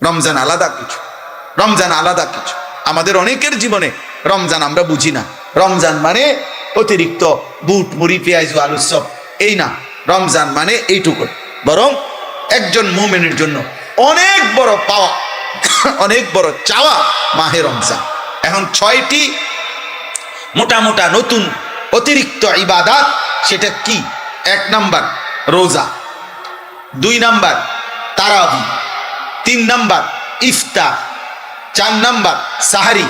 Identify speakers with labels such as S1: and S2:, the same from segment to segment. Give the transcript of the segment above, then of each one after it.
S1: রমজান আলাদা কিছু, রমজান আলাদা কিছু। আমাদের অনেকের জীবনে রমজান আমরা বুঝি না। রমজান মানে অতিরিক্ত বুট মুড়ি পেঁয়াজ আলু চপ, এই না। রমজান মানে এইটুকু। বরং একজন মুমিনের জন্য অনেক বড় পাওয়া, অনেক বড় চাওয়া মাহে রমজান। এখন 6টি মোটা মোটা নতুন অতিরিক্ত ইবাদত, সেটা কি? 1 নাম্বার রোজা, 2 নাম্বার তারাবি, 3 নাম্বার ইফতার, 4 নাম্বার সাহারি,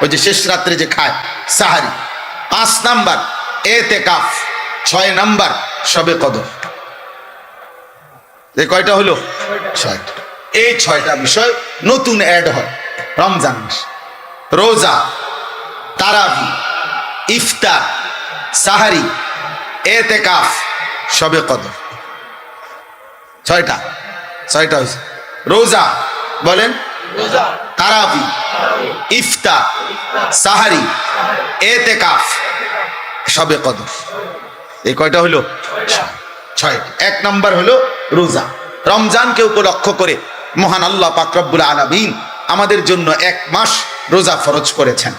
S1: ওই যে শেষ রাত্রে যে খায় সাহারি, 5 নাম্বার এতেকাফ, 6 নাম্বার শবে কদর। এই কয়টা হলো? 6টা। এই 6টা বিষয় নতুন অ্যাড হয় রমজান মাসে। রোজা, তারাবি, ইফতার, সাহারি, এতেকাফ, শবে কদর। 6টা হয়েছে। রোজা বলেন, তারাবি, ইফতার, সাহারি, এতেকাফ, শবে কদর। এই কয়টা হলো? 6। 1 নাম্বার হলো রোজা। রমজানকে উপলক্ষ করে মহান আল্লাহ পাক রব্বুল আলামিন আমাদের জন্য 1 মাস রোজা ফরজ করেছেন।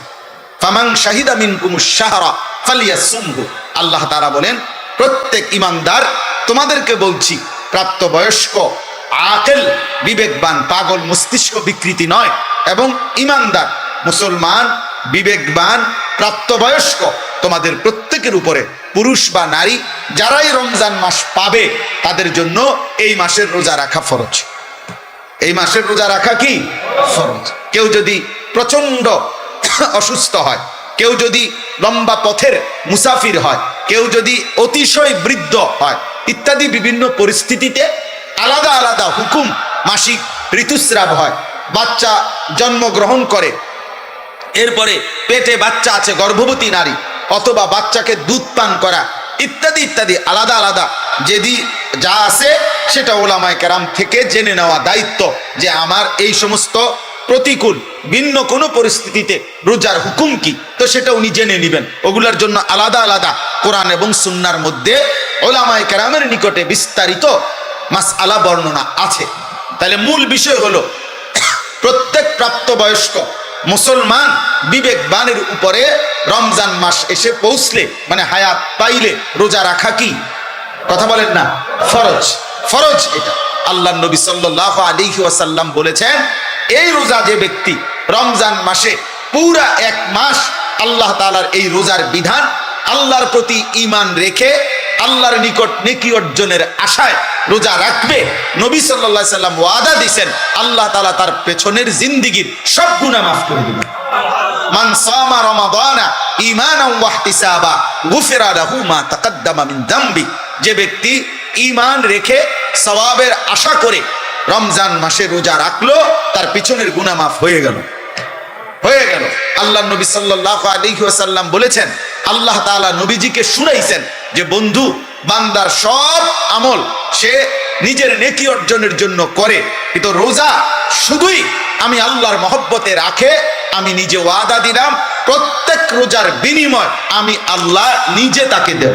S1: ফামান শাহিদা মিনকুমুশ শাহরা ফালিয়াসুমহু। আল্লাহ তাআলা বলেন, প্রত্যেক ঈমানদার, তোমাদেরকে বলছি, প্রাপ্তবয়স্ক, আকেল, বিবেকবান, পাগল মস্তিষ্ক বিকৃতি নয়, এবং ঈমানদার মুসলমান, বিবেকবান, প্রাপ্তবয়স্ক তোমাদের প্রত্যেকের উপরে, পুরুষ বা নারী, যারাই রমজান মাস পাবে তাদের জন্য এই মাসের রোজা রাখা ফরজ। এই মাসের রোজা রাখা কি ফরজ। কেউ যদি প্রচন্ড অসুস্থ হয়, কেউ যদি লম্বা পথের মুসাফির হয়, কেউ যদি অতিশয় বৃদ্ধ হয়, ইত্যাদি বিভিন্ন পরিস্থিতিতে আলাদা আলাদা হুকুম। মাসিক ঋতুস্রাব হয়, বাচ্চা জন্মগ্রহণ করে, এরপরে পেটে বাচ্চা আছে, গর্ভবতী নারী, অথবা বাচ্চাকে দুধ পান করা, ইত্যাদি ইত্যাদি আলাদা আলাদা যেদি যা আছে সেটা ওলামায়ে কেরাম থেকে জেনে নেওয়া দায়িত্ব, যে আমার এই সমস্ত প্রতিকূল ভিন্ন কোনো পরিস্থিতিতে রোজার হুকুম কি, তো সেটা উনি জেনে নেবেন। ওগুলোর জন্য আলাদা আলাদা কোরআন এবং সুন্নাহর মধ্যে ওলামায়ে কেরামের নিকটে বিস্তারিত মাসআলা বর্ণনা আছে। তাহলে মূল বিষয় হলো, প্রত্যেক প্রাপ্তবয়স্ক মুসলমান বিবেকবানের উপরে রমজান মাস এসে পৌঁছলে, মানে হায়াত পাইলে, রোজা রাখা কি? কথা বলেন না, ফরজ। ফরজ এটা। আল্লাহর নবী সাল্লাল্লাহু আলাইহি ওয়াসাল্লাম বলেছেন, এই রোজা যে ব্যক্তি রমজান মাসে পুরা 1 মাস আল্লাহ তাআলার এই রোজার বিধান, আল্লাহর প্রতি ঈমান রেখে আল্লাহর নিকট নেকি অর্জনের আশায় রোজা রাখবে, নবী সাল্লাল্লাহু আলাইহি সাল্লাম ওয়াদা দিয়েছেন, আল্লাহ তাআলা তার পেছনের জিন্দেগীর সব গুনাহ মাফ করে দিবেন। মান সামা রমাদানা ঈমানান ওয়া ইহতিসাবা গুফিরা লাহু মা তাকাদ্দামা মিন যামবি। যে ব্যক্তি ঈমান রেখে সওয়াবের আশা করে রমজান মাসে রোজা রাখলো, তার পিছনের গুনাহ মাফ হয়ে গেল। আল্লাহ নবী সাল্লাল্লাহু আলাইহি ওয়াসাল্লাম বলেছেন, আল্লাহ তাআলা নবীজিকে শুনাইছেন যে বন্ধু, বান্দার সব আমল সে নিজের নেকি অর্জনের জন্য করে, কিন্তু রোজা শুধুই আমি আল্লাহর মহব্বতে রাখে। আমি নিজে ওয়াদা দিলাম, প্রত্যেক রোজার বিনিময় আমি আল্লাহ নিজে তাকে দেব।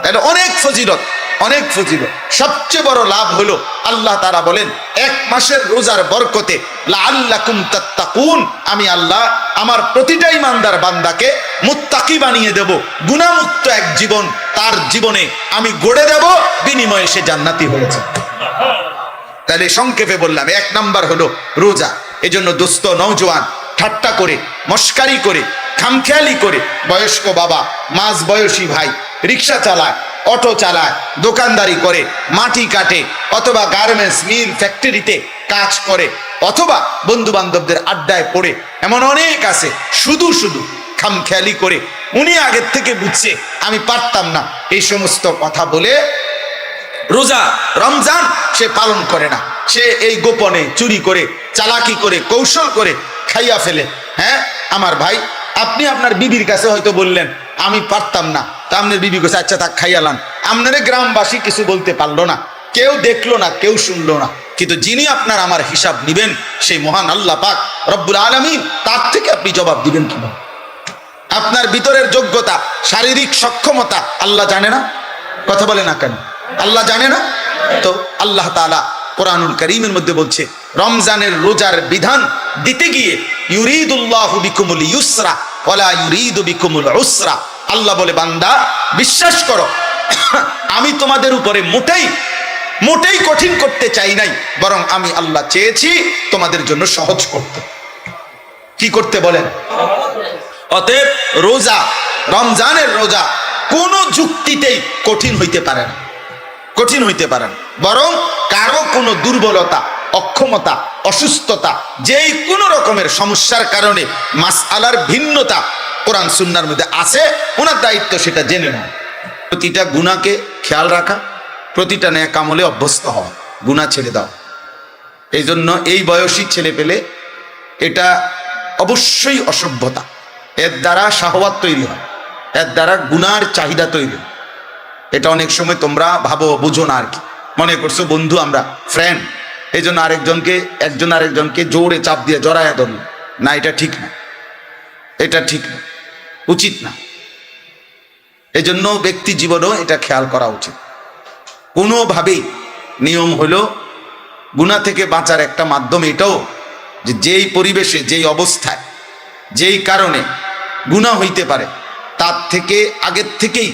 S1: তাহলে অনেক ফজিলত, অনেক ফজিলত। সবচেয়ে বড় লাভ হলো, আল্লাহ তাআলা বলেন, 1 মাসের রোজার বরকতে লাআল্লাকুম তাত্তাকুন, আমি আল্লাহ আমার প্রতিটা ঈমানদার বান্দাকে মুত্তাকি বানিয়ে দেব, গুনাহমুক্ত এক জীবন তার জীবনে আমি গড়ে দেব, বিনিময়ে সে জান্নাতি হয়েছে। তাহলে সংক্ষেপে বললাম, 1 নাম্বার হলো রোজা। এজন্য দোস্ত নওজোয়ান, ঠাট্টা করে, মস্কারি করে, খামখেয়ালি করে, বয়স্ক বাবা, মাঝ বয়সী ভাই রিক্সা চালায়, অটো চালায়, দোকানদারি করে, মাটি কাটে, অথবা গার্মেন্টস মিল ফ্যাক্টরিতে কাজ করে, অথবা বন্ধু বান্ধবদের আড্ডায় পড়ে, এমন অনেক আছে শুধু শুধু খামখেয়ালি করে। উনি আগের থেকে বুঝছে আমি পারতাম না, এই সমস্ত কথা বলে রোজা রমজান সে পালন করে না। সে এই গোপনে চুরি করে, চালাকি করে, কৌশল করে খাইয়া ফেলে। হ্যাঁ আমার ভাই, আপনি আপনার বিবির কাছে হয়তো বললেন আমি পারতাম না, তা আপনার বিবি কাছে আচ্ছা থাক খাইয়ালাম, আপনারে গ্রামবাসী কিছু বলতে পারলো না, কেউ দেখলো না, কেউ শুনলো না, কিন্তু যিনি আপনার আমার হিসাব নিবেন সেই মহান আল্লাহ পাক রব্বুল আলামিন, তার থেকে আপনি জবাব দিবেন কিভাবে? আপনার ভিতরের যোগ্যতা, শারীরিক সক্ষমতা আল্লাহ জানে না? কথা বলে না কেন? আল্লাহ জানে না? তো আল্লাহ তাআলা কোরআনুল কারীমের মধ্যে বলছে রমজানের রোজার বিধান দিতে গিয়ে ইউরিদুল্লাহু বিকুমুল ইউসরা ওয়ালা ইউরিদু বিকুমুল উসরা। আল্লাহ বলে বান্দা বিশ্বাস করো আমি তোমাদের উপরে মোটেই কঠিন করতে চাই নাই, বরং আমি আল্লাহ চেয়েছি তোমাদের জন্য সহজ করতে। কি করতে বলেন? অতএব রোজা, রমজানের রোজা কোনো যুক্তিতেই কঠিন হইতে পারে না, কঠিন হইতে পারে না, বরং কারো কোনো দুর্বলতা, অক্ষমতা, অসুস্থতা, যেই কোনো রকমের সমস্যার কারণে মাসআলার ভিন্নতা কোরআন সুন্নাহর মধ্যে আছে, ওনার দায়িত্ব সেটা জেনে নেয়। প্রতিটা গুনাহকে খেয়াল রাখা, প্রতিটা নেক আমলে অভ্যস্ত হওয়া, গুনাহ ছেড়ে দাও। এই জন্য এই বয়সী ছেলে পেলে এটা অবশ্যই অসভ্যতা। এর দ্বারা শাহওয়াত তৈরি হয়, এর দ্বারা গুনাহর চাহিদা তৈরি হয়। এটা অনেক সময় তোমরা ভাবো, বুঝো না আর কি, মনে করছো বন্ধু, আমরা ফ্রেন্ড, এই জন্য একজন আরেকজনকে জোরে চাপ দিয়ে জড়ায়া ধরল। না, এটা ঠিক না, এটা ঠিক না, উচিত না। এই জন্য ব্যক্তি জীবনেও এটা খেয়াল করা উচিত। কোনোভাবেই নিয়ম হলো গুনাহ থেকে বাঁচার একটা মাধ্যম এটাও যে যেই পরিবেশে, যেই অবস্থায়, যেই কারণে গুনাহ হইতে পারে তার থেকে আগের থেকেই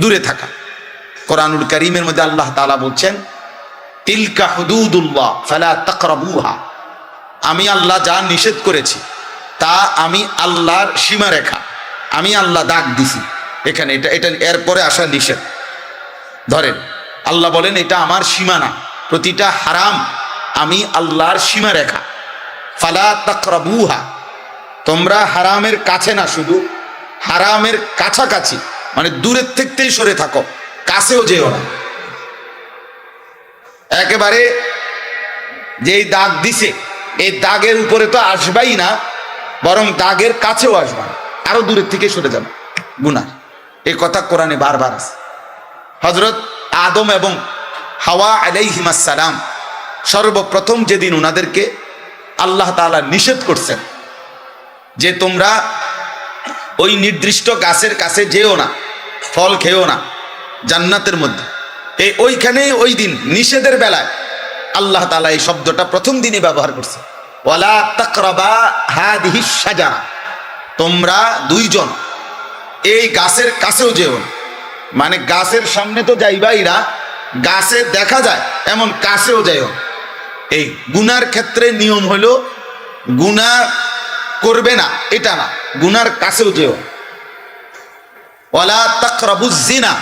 S1: দূরে থাকা। কোরআনুল কারীমের মধ্যে আল্লাহ তাআলা বলছেন তিলকা হুদুদুল্লাহ ফালা তাকরাবুহা, আমি আল্লাহ যা নিষেধ করেছি তা আমি আল্লাহর সীমারেখা, আমি আল্লাহ দাগ দিছি এখানে, এটা এরপরে আসা নিষেধ। ধরেন আল্লাহ বলেন এটা আমার সীমানা, প্রতিটা হারাম আমি আল্লাহর সীমারেখা। ফালা তাকরাবুহা, তোমরা হারামের কাছে না, শুধু হারামের কাছাকাছি, মানে দূরের থেকেই সরে থাকো, কাছেও যেও না। একেবারে যেই দাগ দিছে এই দাগের উপরে তো আসবাই না, বরং দাগের কাছেও আসবা না, আরো দূরের থেকে সরে যাবে গুনাহ। এই কথা কোরআনে বারবার আছে। হযরত আদম এবং হাওয়া আলাইহিমাস সালাম সর্বপ্রথম যেদিন ওনাদেরকে আল্লাহ তাআলা নিষেধ করছেন যে তোমরা ওই নির্দিষ্ট গাছের কাছে যেও না, ফল খেও না জান্নাতের মধ্যে, ওইখানে ওই দিন নিষেধের বেলায় আল্লাহ তাআলা এই শব্দটা প্রথম দিনই ব্যবহার করছে, ওয়ালা তাকরাবা হাদিহিস শাজারা, তোমরা দুইজন এই গাছের কাছেও যেও না। মানে গাছের সামনে তো যাইবাই না, গাছে দেখা যায় এমন কাছেও যাইও। এই গুনার ক্ষেত্রে নিয়ম হলো গুনাহ করবে না এটা না, গুনার কাছেও যেও। ওয়ালা তাকরাবুজ জিনা,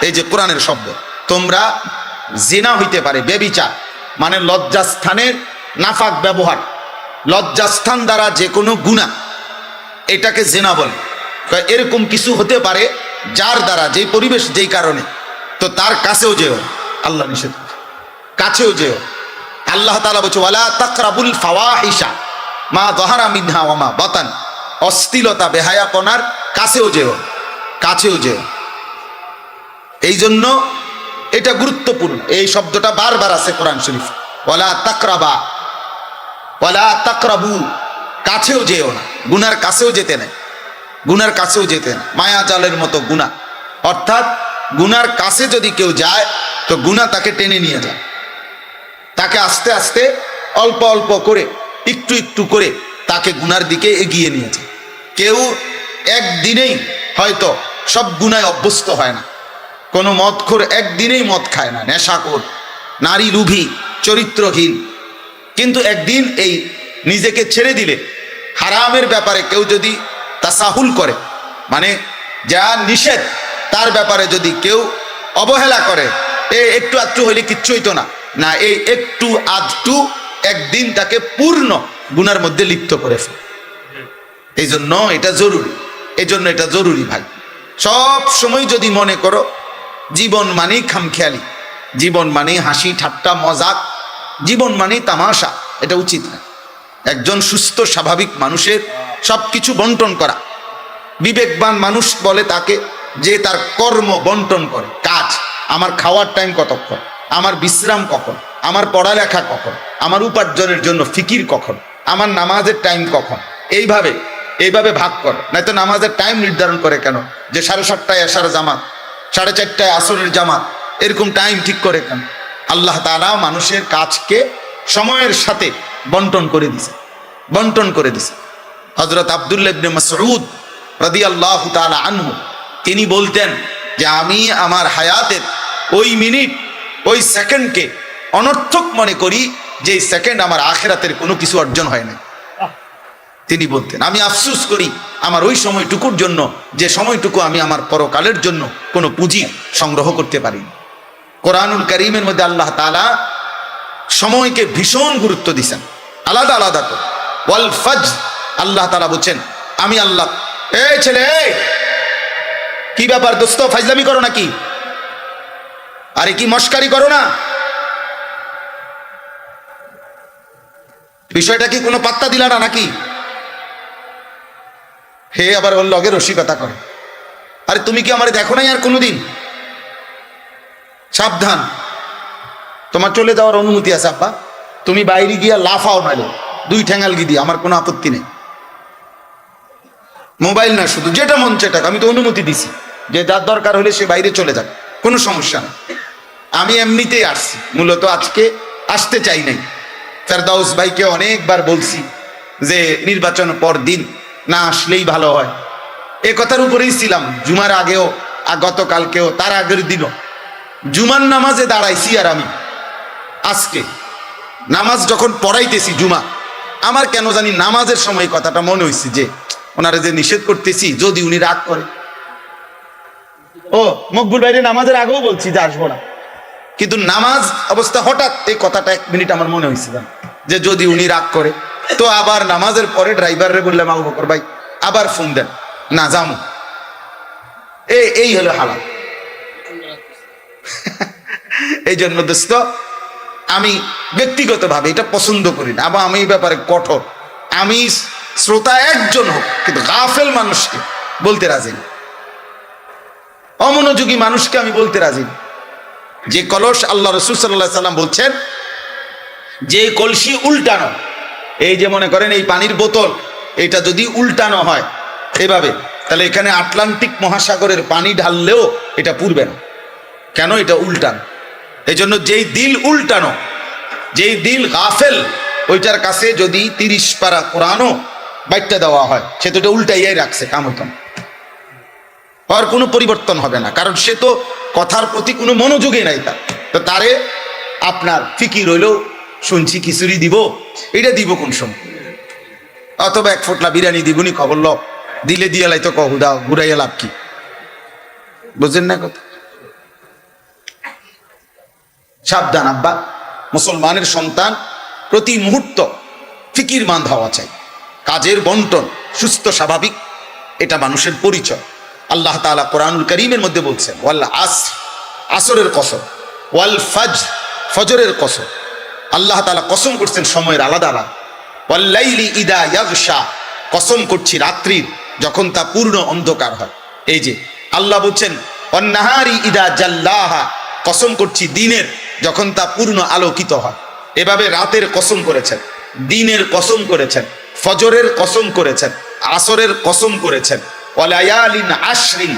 S1: এই যে কোরআনের শব্দ, তোমরা জিনা হইতে পারে ব্যভিচার, মানে লজ্জাস্থানের নাফাক ব্যবহার, লজ্জাস্থান দ্বারা যে কোনো গুনাহ এটাকে জিনা বলে। এরকম কিছু হতে পারে যার দ্বারা, যেই পরিবেশ, যেই কারণে, তো তার কাছেও যেও, আল্লাহ নিষেধ, কাছেও যেও। আল্লাহ তাআলা বলছে ওয়ালা তাকরাবুল ফাওয়াহিশা মা যাহারা মিনহা ওয়া মা বাতান, অশ্লীলতা, বেহায়াপনার কাছেও যেও, কাছেও যেও। এই জন্য এটা গুরুত্বপূর্ণ, এই শব্দটা বারবার আছে কোরআন শরীফ, ওয়ালা তাকরাবা, ওয়ালা তাকরাবু, কাছেও যেও না, গুনার কাছেও যেতে নেই, গুনার কাছেও যেতে না। মায়া জালের মতো গুনাহ, অর্থাৎ গুনার কাছে যদি কেউ যায় তো গুনাহ তাকে টেনে নিয়ে যায়, তাকে আস্তে আস্তে অল্প অল্প করে, একটু একটু করে তাকে গুনার দিকে এগিয়ে নিয়ে যায়। কেউ একদিনেই হয়তো সব গুনায় অভ্যস্ত হয় না, কোনো মদখোর একদিনেই মদ খায় না, নেশাখোর, নারী লোভী, চরিত্রহীন, কিন্তু একদিন এই নিজেকে ছেড়ে দিলে হারামের ব্যাপারে কেউ যদি তাসাহুল করে, মানে যা নিষেধ তার ব্যাপারে যদি কেউ অবহেলা করে, একটু আধটু হইলে কিচ্ছু হইতো না, না, এই একটু আধটু একদিন তাকে পূর্ণ গুনার মধ্যে লিপ্ত করে ফেলে। এই জন্য এটা জরুরি, এই জন্য এটা জরুরি ভাই। সব সময় যদি মনে করো জীবন মানেই খামখেয়ালি, জীবন মানেই হাসি ঠাট্টা মজাক, জীবন মানেই তামাশা, এটা উচিত না। একজন সুস্থ স্বাভাবিক মানুষের সবকিছু বন্টন করা। বিবেকবান মানুষ বলে তাকে যে তার কর্ম বন্টন করে, কাজ, আমার খাওয়ার টাইম কতক্ষণ, আমার বিশ্রাম কখন, আমার পড়ালেখা কখন, আমার উপার্জনের জন্য ফিকির কখন, আমার নামাজের টাইম কখন, এইভাবে ভাগ করে। নয়তো নামাজের টাইম নির্ধারণ করে কেন, যে 7:30টায় এশার জামাত, 4:30টায় আসরের জামাত, এরকম টাইম ঠিক করে কেন? আল্লাহ তাআলা মানুষের কাজকে সময়ের সাথে বন্টন করে দিছে। হযরত আব্দুল্লাহ ইবনে মাসউদ রাদিয়াল্লাহু তাআলা আনহু তিনি বলতেন যে আমি আমার হায়াতের ওই মিনিট ওই সেকেন্ডকে অনর্থক মনে করি যে সেকেন্ড আমার আখিরাতের কোনো কিছু অর্জন হয় না। তিনি বলতেন আমি আফসোস করি আমার ওই সময়টুকুর জন্য যে সময়টুকু আমি আমার পরকালের জন্য কোনো পুঁজি সংগ্রহ করতে পারিনি। কোরআনুল কারীমের মধ্যে আল্লাহ তাআলা সময়কে ভীষণ গুরুত্ব দিয়েছেন আলাদা আলাদা করে। ওয়াল ফজর, আল্লাহ তাআলা বলছেন আমি আল্লাহ। এই ছেলে, কি ব্যাপার দোস্ত, ফাজলামি করো নাকি? আরে কি মস্কারি করো না? বিষয়টা কি কোনো পাত্তা দিলা না নাকি? হে আবার ওর লগে রসিকতা করে। আরে তুমি কি আমারে দেখো নাই আর কোনোদিন? সাবধান, তোমার চলে যাওয়ার অনুমতি আছে আব্বা। তুমি বাইরে গিয়া লাফাও নাইলে 2 ঠ্যাঙাল গিয়ে দিয়ে আমার কোনো আপত্তি নেই। মোবাইল না, শুধু যেটা মন চেটা, আমি তো অনুমতি দিছি যে যার দরকার হলে সে বাইরে চলে যাক, কোনো সমস্যা নেই। আমি এমনিতেই আসছি, মূলত আজকে আসতে চাই নাই। ফেরদাউস ভাইকে অনেকবার বলছি যে নির্বাচন পর দিন না আসলেই ভালো হয়, এ কথার উপরেই ছিলাম। জুমার আগেও, গতকালকেও, তার আগের দিনও জুমার নামাজে দাঁড়াইছি। আর আমি আজকে নামাজ যখন পড়াইতেছি জুমা, আমার কেন জানি নামাজের সময় কথাটা মনে হয়েছে যে ওনারা যে নিষেধ করতেছি যদি উনি রাগ করে। ও মকবুল ভাইরে নামাজের আগেও বলছি যে আসবো না, কিন্তু নামাজ অবস্থা হঠাৎ এই কথাটা 1 মিনিট আমার মনে হয়েছিল যে যদি উনি রাগ করে। তো আবার নামাজের পরে ড্রাইভারে বললাম আবু বকর ভাই আবার ফোন দেন, না যাবো। এই হলো হালাত। এই জন্য দোস্ত আমি ব্যক্তিগতভাবে এটা পছন্দ করি না। আবার আমি এই ব্যাপারে কঠোর। আমি শ্রোতা একজন হোক, কিন্তু গাফেল মানুষকে বলতে রাজি না, অমনোযোগী মানুষকে আমি বলতে রাজি না। যে কলস আল্লাহ রাসূল সাল্লাল্লাহু আলাইহি সাল্লাম বলছেন যে কলসি উল্টানো, এই যে মনে করেন এই পানির বোতল, এটা যদি উল্টানো হয় এভাবে, তাহলে এখানে আটলান্টিক মহাসাগরের পানি ঢাললেও এটা পুড়বে না। কেন? এটা উল্টানো। এই জন্য যেই দিল উল্টানো, যেই দিল গাফেল, ওইটার কাছে যদি 30 পারা কোরআনও বাইটটা দেওয়া হয়, সে তো এটা উল্টাইয়াই রাখছে, কাম হইতো না, আর কোনো পরিবর্তন হবে না। কারণ সে তো কথার প্রতি কোনো মনোযোগই নাই তার। তো তারে আপনার ফিকির হইলেও শুনছি খিচুড়ি দিব, এটা দিব কোন সময়, অথবা 1 ফোঁটলা বিরিয়ানি দিবনি, খবর ল দিলে দিয়ে লাই তো কহুদা ঘুরাইয়া লাভ কি? বুঝলেন না কথা? সাবধান আব্বা, মুসলমানের সন্তান প্রতি মুহূর্ত ফিকিরমান্দ হওয়া চাই। কাজের বন্টন সুস্থ স্বাভাবিক, এটা মানুষের পরিচয়। আল্লাহ তাআলা কোরআনুল কারীমের মধ্যে বলছেন ওয়াল আসর, আসরের কসম, ওয়াল ফজর, ফজরের কসম। আল্লাহ তাআলা কসম করছেন সময়ের আলাদা আলাদা। ওয়াল লাইলি ইদা ইয়াগশা, কসম করছি রাত্রির যখন তা পূর্ণ অন্ধকার হয়। এই যে আল্লাহ বলছেন ওয়ান নাহারি ইদা জাল্লাহা, কসম করছি দিনের যখন তা পূর্ণ আলোকিত হয়। এভাবে রাতের কসম করেছেন, দিনের কসম করেছেন, ফজরের কসম করেছেন, আসরের কসম করেছেন। ওয়ালায়ালিন আশরিন,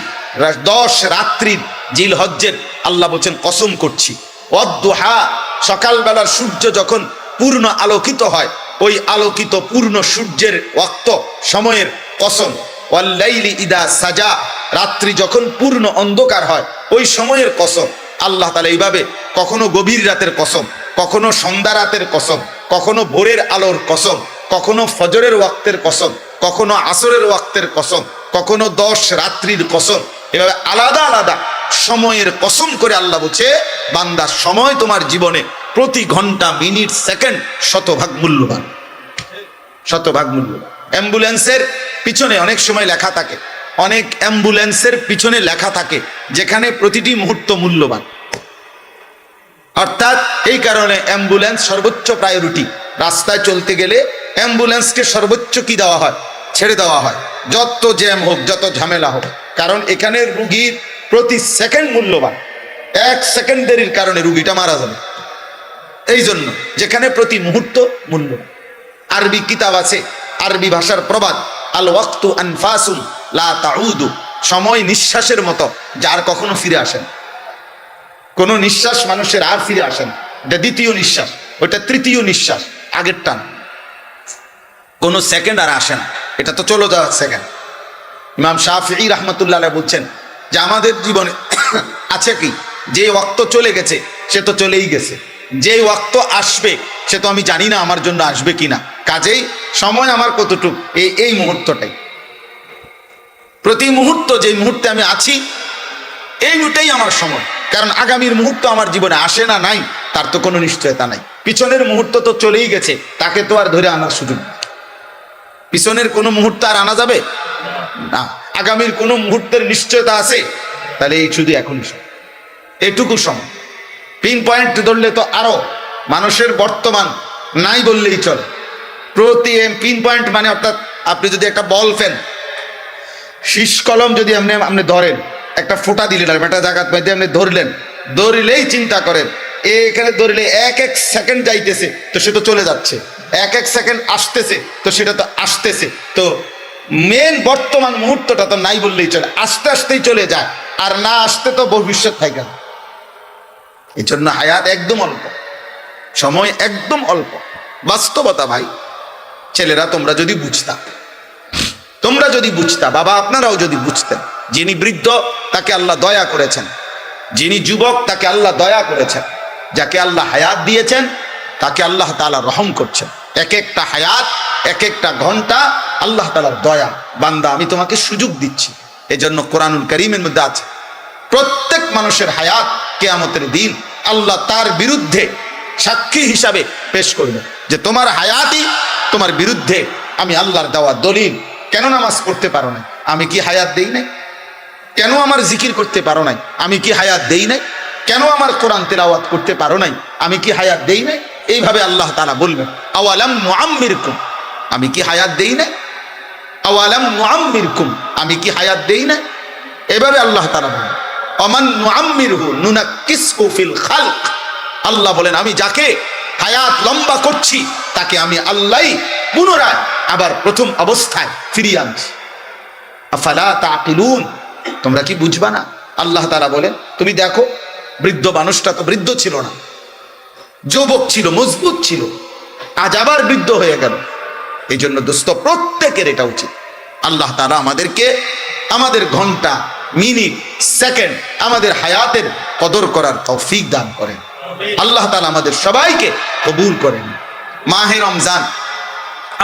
S1: 10 রাত্রির জিলহজ্জের আল্লাহ বলছেন কসম করছি। ওয়াদ্দুহা, সকালবেলার সূর্য যখন পূর্ণ আলোকিত হয়, ওই আলোকিত পূর্ণ সূর্যের ওয়াক্ত সময়ের কসম। ওয়াল্লাইলি ইদা সাজা, রাত্রি যখন পূর্ণ অন্ধকার হয় ওই সময়ের কসম। আল্লাহ তাআলা এইভাবে কখনো গভীর রাতের কসম, কখনো সন্ধ্যা রাতের কসম, কখনো ভোরের আলোর কসম, কখনো ফজরের ওয়াক্তের কসম, কখনো আসরের ওয়াক্তের কসম, কখনো 10 রাত্রির কসম। এভাবে আলাদা আলাদা সময়ের কসম করে আল্লাহ বলছে বান্দা সময় তোমার জীবনে প্রতি ঘন্টা মিনিট সেকেন্ড শতভাগ মূল্যবান, শতভাগ মূল্যবান। অ্যাম্বুলেন্সের পিছনে অনেক সময় লেখা থাকে, অনেক অ্যাম্বুলেন্সের পিছনে লেখা থাকে যেখানে প্রতিটি মুহূর্ত মূল্যবান। অর্থাৎ এই কারণে অ্যাম্বুলেন্স সর্বোচ্চ প্রায়োরিটি। রাস্তায় চলতে গেলে অ্যাম্বুলেন্সকে সর্বোচ্চ কি দেওয়া হয়? ছেড়ে দেওয়া হয়, যত জ্যাম হোক, যত ঝামেলা হোক। কারণ এখানে রুগীর প্রতি সেকেন্ড মূল্যবান। 1 সেকেন্ড দেরির কারণে রুগীটা মারা যাবে। এই জন্য যেখানে প্রতি মুহূর্ত মূল্যবান। আরবি কিতাব আছে, আরবি ভাষার প্রবাদ, আল ওয়াক্তু আনফাসুন লা তাউদু, সময় নিঃশ্বাসের মতো যার কখনো ফিরে আসেন। কোনো নিঃশ্বাস মানুষের আর ফিরে আসে না। এটা দ্বিতীয় নিঃশ্বাস, ওটা তৃতীয় নিঃশ্বাস, আগের টান। কোনো সেকেন্ড আর আসে না, এটা তো চলে যাওয়ার সেকেন্ড। ইমাম শাফিঈ রাহমাতুল্লাহ আলাইহি বলছেন যে আমাদের জীবনে আছে কি, যে ওয়াক্ত চলে গেছে সে তো চলেই গেছে, যে ওয়াক্ত আসবে সে তো আমি জানি না আমার জন্য আসবে কিনা। কাজেই সময় আমার কতটুক, এই মুহূর্তটাই, প্রতি মুহূর্ত যে মুহূর্তে আমি আছি এই মুহূর্তেই আমার সময়। কারণ আগামীর মুহূর্ত আমার জীবনে আসে না নাই তার তো কোনো নিশ্চয়তা নাই। পিছনের মুহূর্ত তো চলেই গেছে, তাকে তো আর ধরে আনার সুযোগ নেই। পিছনের কোনো মুহূর্ত আর আনা যাবে না। আগামীর কোনো মুহূর্তের নিশ্চয়তা আছে, তাহলে এই শুধু এখন এটুকু সময়। পিন পয়েন্ট ধরলে তো আরো, মানুষের বর্তমান নাই বললেই চলে। প্রতি পিন পয়েন্ট মানে অর্থাৎ আপনি যদি একটা বল ফেন, শীষ কলম যদি আপনি ধরেন, একটা ফোঁটা দিলেন আর একটা জায়গার মধ্যে আপনি ধরলেন, ধরলেই চিন্তা করেন এখানে ধরলে এক এক সেকেন্ড যাইতেছে তো সে তো চলে যাচ্ছে, এক এক সেকেন্ড আসতেছে তো সেটা তো আসতেছে। তো মেন বর্তমান মুহূর্তটা তো নাই বললেই চলে, আস্তে আস্তেই চলে যায়, আর না আসতে তো ভবিষ্যৎ থাকে না। এই জন্য হায়াত একদম অল্প, সময় একদম অল্প, বাস্তবতা ভাই। ছেলেরা তোমরা যদি বুঝতা, বাবা আপনারাও যদি বুঝতেন, যিনি বৃদ্ধ তাকে আল্লাহ দয়া করেছেন, যিনি যুবক তাকে আল্লাহ দয়া করেছেন, যাকে আল্লাহ হায়াত দিয়েছেন তাকে আল্লাহ তাআলা রহম করছেন। এক একটা হায়াত, এক একটা ঘন্টা আল্লাহ তাআলার দয়া। বান্দা আমি তোমাকে সুযোগ দিচ্ছি। এই জন্য কোরআনুল কারীমের মধ্যে আছে প্রত্যেক মানুষের হায়াত কিয়ামতের দিন আল্লাহ তার বিরুদ্ধে সাক্ষী হিসাবে পেশ করবে, যে তোমার হায়াতই তোমার বিরুদ্ধে আমি আল্লাহর দেওয়া দলিল। কেন নামাজ পড়তে পারো নাই? আমি কি হায়াত দেই নাই? কেন আমার জিকির করতে পারো নাই? আমি কি হায়াত দেই নাই? কেন আমার কোরআন তেলাওয়াত করতে পারো নাই? আমি কি হায়াত দেই নাই? এইভাবে আল্লাহ তাআলা বলবেন, আওয়ালাম নুআম্মিরকুম, আমি কি হায়াত দেই নাই? আওয়ালাম নুআম্মিরকুম, আমি কি হায়াত দেই নাই? এভাবে আল্লাহ তাআলা বলেন, অমান নুআম্মিরহু নুনাক্কিসহু ফিল খালক। আল্লাহ বলেন আমি যাকে হায়াত লম্বা করছি তাকে আমি আল্লাহই পুনরায় আবার প্রথম অবস্থায় ফিরিয়ে আনছি। আফালা তাকিলুন, তোমরা কি বুঝবা না? আল্লাহ তাআলা বলেন তুমি দেখো, বৃদ্ধ মানুষটা তো বৃদ্ধ ছিল না, যুবক ছিল, মজবুত ছিল, আজ আবার বৃদ্ধ হয়ে গেল। এই জন্য দোস্ত প্রত্যেকের এটা উচিত, আল্লাহ তাআলা আমাদেরকে আমাদের ঘন্টা, মিনিট, সেকেন্ড, আমাদের হায়াতের কদর করার তৌফিক দান করেন। আল্লাহ তাআলা আমাদের সবাইকে কবুল করেন। মাহে রমজান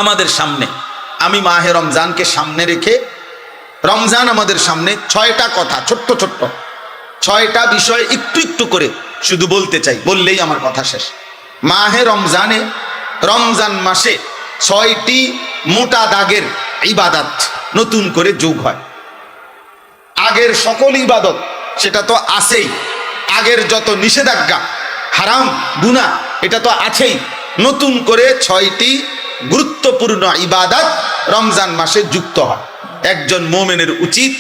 S1: আমাদের সামনে, আমি মাহে রমজানকে সামনে রেখে, রমজান আমাদের সামনে 6টা কথা, ছোট্ট ছোট্ট 6টা বিষয় একটু একটু করে শুধু বলতে চাই, বললেই আমার কথা শেষ। মাহে রমজানে, রমজান মাসে 6টি মোটা দাগের ইবাদত নতুন করে যোগ হয়। আগের সকল ইবাদত সেটা তো আছেই, আগের যত নিষেধাজ্ঞা, হারাম, গুনাহ এটা তো আছেই, নতুন করে 6টি গুরুত্বপূর্ণ ইবাদত রমজান মাসে যুক্ত হয়। একজন মুমিনের উচিত,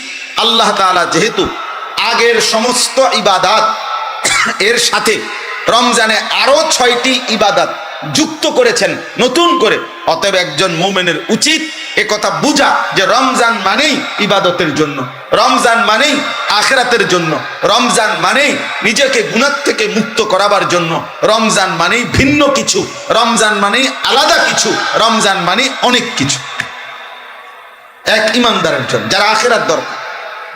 S1: আল্লাহ তাআলা যেহেতু আগের সমস্ত ইবাদত এর সাথে রমজানে আরো 6টি ইবাদত যুক্ত করেছেন নতুন করে, অতএব একজন মুমিনের উচিত একথা বুঝা যে রমজান মানেই ইবাদতের জন্য, রমজান মানেই আখিরাতের জন্য, রমজান মানেই নিজেকে গুনাহ থেকে মুক্ত করাবার জন্য, রমজান মানেই ভিন্ন কিছু, রমজান মানেই আলাদা কিছু, রমজান মানেই অনেক কিছু। এক ইমানদারের জন্য, যার আখিরাত দরকার,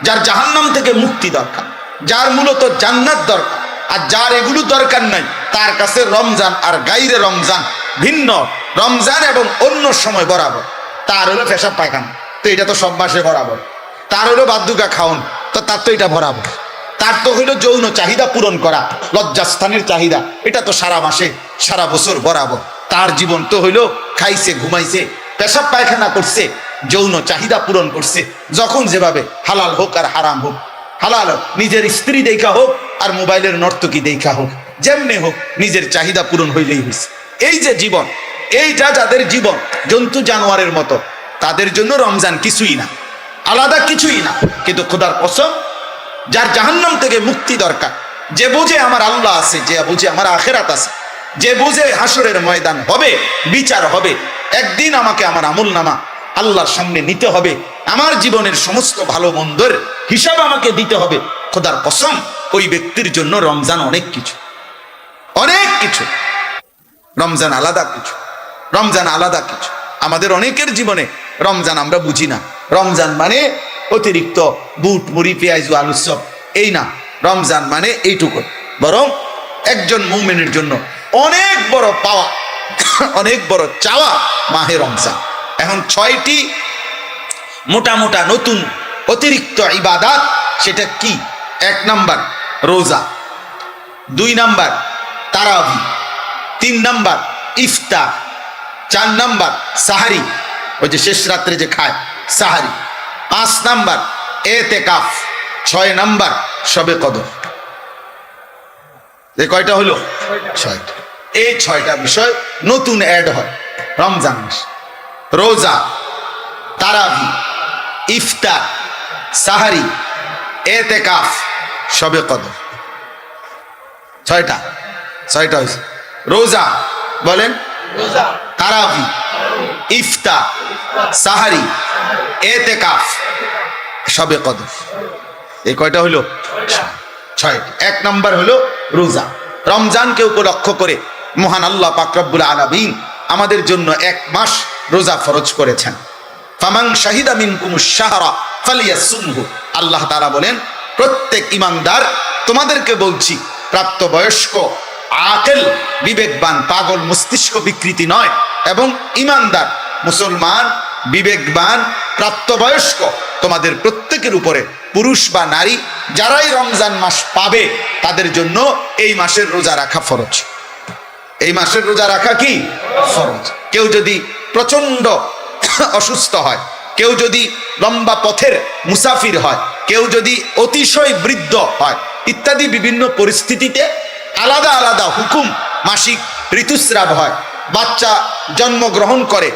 S1: যার জাহান্নাম থেকে মুক্তি দরকার, যার মূলত জান্নাত দরকার, আর যার এগুলো দরকার নাই তার কাছে রমজান আর গাইরে রমজান ভিন্ন। রমজান এবং অন্য সময় বরাবর। তার হলো পেশাব পায়খানা, তো এটা তো সব মাসে বরাবর। তার হলো বাদ্যুকা খাওন, তো তার তো এটা বরাবর। তার তো হইলো যৌন চাহিদা পূরণ করা, লজ্জাস্থানের চাহিদা, এটা তো সারা মাসে সারা বছর বরাবর। তার জীবন তো হইলো খাইছে, ঘুমাইছে, পেশাব পায়খানা করছে, যৌন চাহিদা পূরণ করছে, যখন যেভাবে, হালাল হোক আর হারাম হোক, হালাল নিজের স্ত্রী দেখা হোক আর মোবাইলের নর্তকী দেখা হোক, যেমনে হোক নিজের চাহিদা পূরণ হইলেই হয়েছে। এই যে জীবন, এইটা যাদের জীবন জন্তু জানোয়ারের মতো, তাদের জন্য রমজান কিছুই না, আলাদা কিছুই না। কিন্তু খোদার কসম, যার জাহান্নাম থেকে মুক্তি দরকার, যে বুঝে আমার আল্লাহ আছে, যে বুঝে আমার আখিরাত আছে, যে বুঝে হাসরের ময়দান হবে, বিচার হবে, একদিন আমাকে আমার আমলনামা আল্লাহর সামনে নিতে হবে, আমার জীবনের সমস্ত ভালো মন্দের হিসাব আমাকে দিতে হবে, খোদার কসম ওই ব্যক্তির জন্য রমজান অনেক কিছু, অনেক কিছু। রমজান আলাদা কিছু, রমজান আলাদা কিছু। আমাদের অনেকের জীবনে রমজান আমরা বুঝি না। রমজান মানে অতিরিক্ত বুট মুড়ি পেঁয়াজ আলুর চপ, এই না। রমজান মানে এইটুকু। বরং একজন মুমিনের জন্য অনেক বড় পাওয়া, অনেক বড় চাওয়া মাহে রমজান। এখন 6টি মোটা মোটা নতুন অতিরিক্ত ইবাদাত, সেটা কি? 1 নাম্বার রোজা, 2 নাম্বার তারাবি, 3 নাম্বার ইফতার, 4 নাম্বার সাহারি, ওই যে শেষ রাত্রে যে খায় সাহারি, 5 নাম্বার এতেকাফ, 6 নাম্বার শবে কদর। যে কয়টা হলো? 6টা। এই 6টা বিষয় নতুন অ্যাড হয় রমজান মাসে। রোজা, তারাবি, ইফতার, সাহারি, এতেকাফ, শবে কদর। 6টা হয়েছে। রোজা বলেন, তারাবি, ইফতার, সাহারি, এতেকাফ, শবে কদর। এই কয়টা হলো? 6টা। 1 নাম্বার হলো রোজা। রমজানকে উপলক্ষ করে মহান আল্লাহ পাক রব্বুল আলামিন আমাদের জন্য 1 মাস রোজা ফরজ করেছেন। ফামান শাহিদা মিনকুমুশ শাহরা ফালিয়াসুমহু। আল্লাহ তাআলা বলেন, প্রত্যেক ঈমানদার, তোমাদেরকে বলছি, প্রাপ্তবয়স্ক, আকেল, বিবেকবান, পাগল মস্তিষ্ক বিকৃতি নয়, এবং ঈমানদার মুসলমান, বিবেকবান, প্রাপ্তবয়স্ক, তোমাদের প্রত্যেকের উপরে, পুরুষ বা নারী, যারাই রমজান মাস পাবে তাদের জন্য এই মাসের রোজা রাখা ফরজ। এই মাসের রোজা রাখা কি ফরজ। কেউ যদি প্রচন্ড অসুস্থ হয়, কেউ যদি লম্বা পথের মুসাফির হয়, কেউ যদি অতিশয় বৃদ্ধ হয়, ইত্যাদি বিভিন্ন পরিস্থিতিতে আলাদা আলাদা হুকুম, মাসিক ঋতুস্রাব হয়, বাচ্চা জন্মগ্রহণ করে,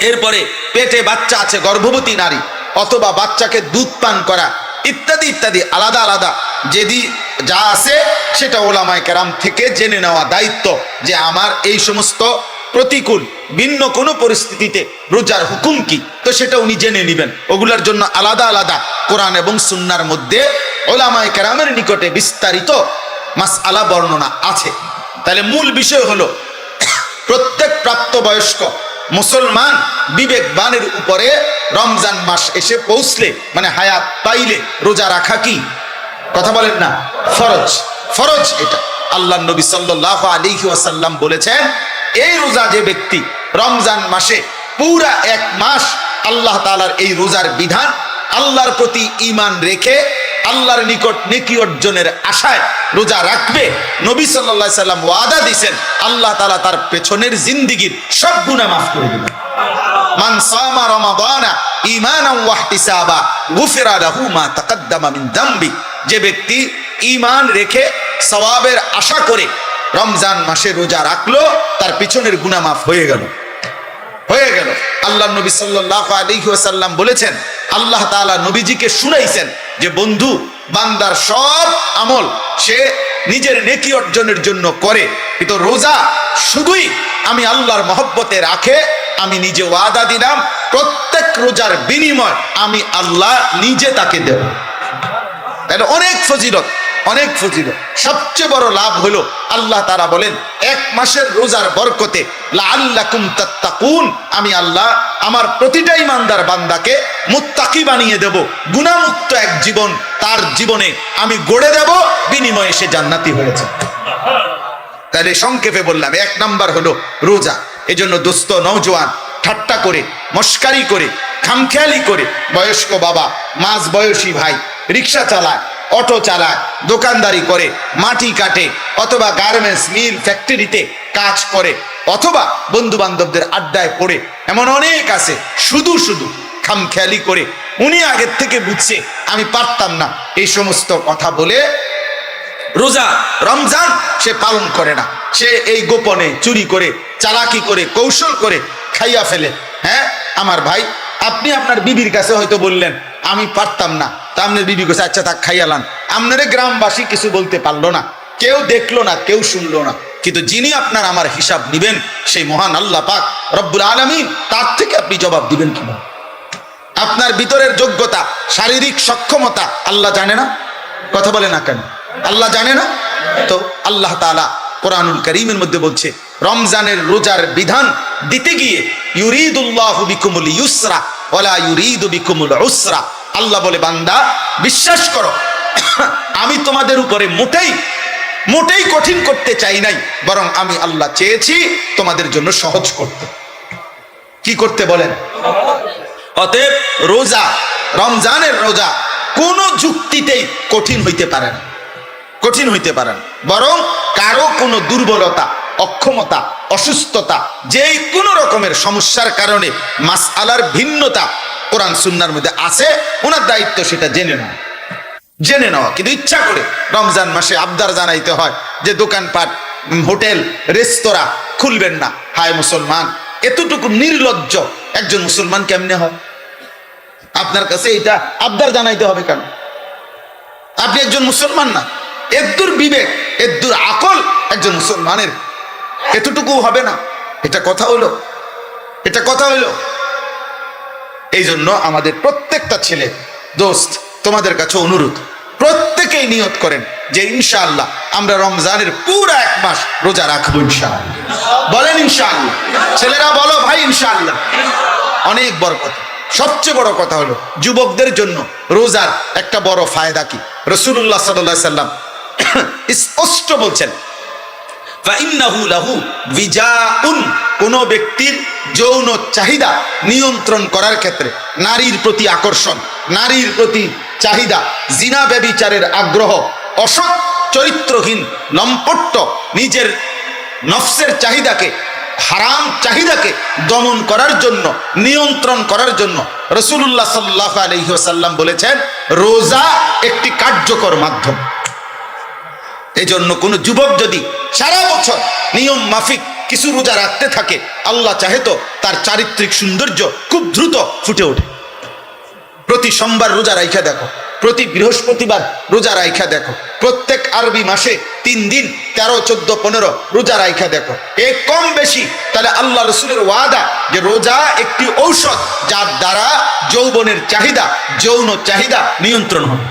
S1: এরপরে পেটে বাচ্চা আছে, গর্ভবতী নারী, অথবা বাচ্চাকে দুধ পান করা, ইত্যাদি ইত্যাদি আলাদা আলাদা যেদি যা আছে সেটা ওলামায়ে কেরাম থেকে জেনে নেওয়া দায়িত্ব, যে আমার এই সমস্ত প্রতিকূল ভিন্ন কোনো পরিস্থিতিতে রোজার হুকুম কি, তো সেটা উনি জেনে নেবেন। ওগুলোর জন্য আলাদা আলাদা কোরআন এবং সুন্নাহর মধ্যে ওলামায়ে কেরামের নিকটে বিস্তারিত মাসআলা বর্ণনা আছে। তাহলে মূল বিষয় হলো, প্রত্যেক প্রাপ্তবয়স্ক মুসলমান বিবেকবানের উপরে রমজান মাস এসে পৌঁছলে, মানে হায়াত পাইলে, রোজা রাখা কি, কথা বলেন না, ফরজ। ফরজ এটা। আল্লাহ নবী সাল্লাল্লাহু আলাইহি ওয়াসাল্লাম বলেছেন, এই রোজা যে ব্যক্তি রমজান মাসে পুরা 1 মাস আল্লাহ তাআলার এই রোজার বিধান, আল্লাহর প্রতি ঈমান রেখে আল্লাহর নিকট নেকি অর্জনের আশায় রোজা রাখবে, নবী সাল্লাল্লাহু আলাইহি সাল্লাম ওয়াদা দিয়েছেন, আল্লাহ তাআলা তার পেছনের জিন্দেগীর সব গুনাহ মাফ করে দিবেন। মান সামা রমাদানা ঈমানান ওয়া ইহতিসাবা গুফিরা লাহু মা তাকাদ্দামা মিন যামবি। যে ব্যক্তি ঈমান রেখে সওয়াবের আশা করে রমজান মাসে রোজা রাখলো, তার পিছনের গুনাহ মাফ হয়ে গেল, হয়ে গেল। আল্লাহ নবী সাল্লাল্লাহু আলাইহি ওয়াসাল্লাম বলেছেন, আল্লাহ তাআলা নবীজিকে শুনাইছেন যে বন্ধু, বান্দার সব আমল সে নিজের নেকি অর্জনের জন্য করে, কিন্তু রোজা শুধুই আমি আল্লাহর মহব্বতে রাখে, আমি নিজে ওয়াদা দিলাম প্রত্যেক রোজার বিনিময় আমি আল্লাহ নিজে তাকে দেব। তাহলে অনেক ফজিলত, অনেক ফজিলত। সবচেয়ে বড় লাভ হলো, আল্লাহ তাআলা বলেন, 1 মাসের রোজার বরকতে লাআল্লাকুম তাত্তাকুন, আমি আল্লাহ আমার প্রতিটা ঈমানদার বান্দাকে মুত্তাকি বানিয়ে দেব, গুনাহমুক্ত এক জীবন তার জীবনে আমি গড়ে দেব, বিনিময়ে সে জান্নাতি হয়েছে। তাহলে সংক্ষেপে বললাম, 1 নাম্বার হলো রোজা। এজন্য দোস্ত নওজোয়ান, ঠাট্টা করে, মস্কারি করে, খামখেয়ালি করে, বয়স্ক বাবা, মাঝ বয়সী ভাই রিক্সা চালায়, অটো চালায়, দোকানদারি করে, মাটি কাটে, অথবা গার্মেন্টস মিল ফ্যাক্টরিতে কাজ করে, অথবা বন্ধু বান্ধবদের আড্ডায় পড়ে, এমন অনেক আছে শুধু শুধু খামখেয়ালি করে, উনি আগের থেকে বুঝছে আমি পারতাম না, এই সমস্ত কথা বলে রোজা রমজান সে পালন করে না। সে এই গোপনে চুরি করে, চালাকি করে, কৌশল করে খাইয়া ফেলে। হ্যাঁ আমার ভাই, আপনি আপনার বিবির কাছে হয়তো বললেন আমি পারতাম না, তা আপনার বিবি কাছে আচ্ছা থাক খাইয়ালান, আপনারে গ্রামবাসী কিছু বলতে পারলো না, কেউ দেখলো না, কেউ শুনলো না, কিন্তু যিনি আপনার আমার হিসাব নিবেন সেই মহান আল্লাহ পাক রব্বুল আলামিন, তার থেকে আপনি জবাব দিবেন কিভাবে? আপনার ভিতরের যোগ্যতা, শারীরিক সক্ষমতা আল্লাহ জানে না? কথা বলে না কেন? আল্লাহ জানে না? তো আল্লাহ তাআলা কোরআনুল কারীমের মধ্যে বলছে রমজানের রোজার বিধান দিতে গিয়ে ইউরিদুল্লাহু বিকুমুল ইউসরা ওয়ালা ইউরিদু বিকুমুল উসরা। আল্লাহ বলে বান্দা বিশ্বাস করো আমি তোমাদের উপরে মোটেই কঠিন করতে চাই নাই, বরং আমি আল্লাহ চেয়েছি তোমাদের জন্য সহজ করতে। কি করতে বলেন? অতএব রোজা, রমজানের রোজা কোন যুক্তিতেই কঠিন হইতে পারে না, কঠিন হইতে পারে না, বরং কারো কোনো দুর্বলতা, অক্ষমতা, অসুস্থতা, যেই কোনো রকমের সমস্যার কারণে মাসআলার ভিন্নতা কোরআন সুন্নাহর মধ্যে আছে, ওনার দায়িত্ব সেটা জেনে নেওয়া। কিন্তু ইচ্ছা করে রমজান মাসে আবদার জানাইতে হয় যে দোকানপাট, হোটেল, রেস্তোরাঁ খুলবেন না। হায় মুসলমান, এতটুকু নির্লজ্জ একজন মুসলমান কেমনে হয়? আপনার কাছে এটা আবদার জানাইতে হবে কেন? আপনি একজন মুসলমান না? এদ্দুর বিবেক, এদ্দুর আকল একজন মুসলমানের এতটুকু হবে না? এটা কথা হলো? এটা কথা হলো? এই জন্য আমাদের প্রত্যেকটা ছেলে দোস্ত, তোমাদের কাছে অনুরোধ, প্রত্যেকেই নিয়ত করেন যে ইনশাআল্লাহ আমরা রমজানের পুরো 1 মাস রোজা রাখবো ইনশাআল্লাহ। বলেন ইনশাআল্লাহ। ছেলেরা বলো ভাই ইনশাআল্লাহ। অনেক বড় কথা। সবচেয়ে বড় কথা হলো যুবকদের জন্য রোজার একটা বড় ফায়দা কি? রাসূলুল্লাহ সাল্লাল্লাহু আলাইহি সাল্লাম স্পষ্ট বলছেন ফাইন্নাহু লাহু বিজাউন, কোন ব্যক্তির যৌন চাহিদা নিয়ন্ত্রণ করার ক্ষেত্রে, নারীর প্রতি আকর্ষণ, নারীর প্রতি চাহিদা, জিনা ব্যভিচারের আগ্রহ, অসৎ চরিত্রহীন লম্পট্য, নিজের নফসের চাহিদাকে, হারাম চাহিদাকে দমন করার জন্য, নিয়ন্ত্রণ করার জন্য রাসূলুল্লাহ সাল্লাল্লাহু আলাইহি ওয়াসাল্লাম বলেছেন রোজা একটি কার্যকর মাধ্যম। এই জন্য কোন যুবক যদি সারা বছর নিয়ম মাফিক কিছু রোজা রাখতে থাকে, আল্লাহ চাহে তো তার চারিত্রিক সৌন্দর্য খুব দ্রুত ফুটে ওঠে। প্রতি সোমবার রোজা রাইখা দেখো, প্রতি বৃহস্পতিবার রোজা রাইখা দেখো, প্রত্যেক আরবি মাসে 3 দিন 13, 14, 15 রোজা রাইখা দেখো। এই কম বেশি তাহলে আল্লাহ রসুলের ওয়াদা যে রোজা একটি ঔষধ যার দ্বারা যৌবনের চাহিদা, যৌন চাহিদা নিয়ন্ত্রণ হবে।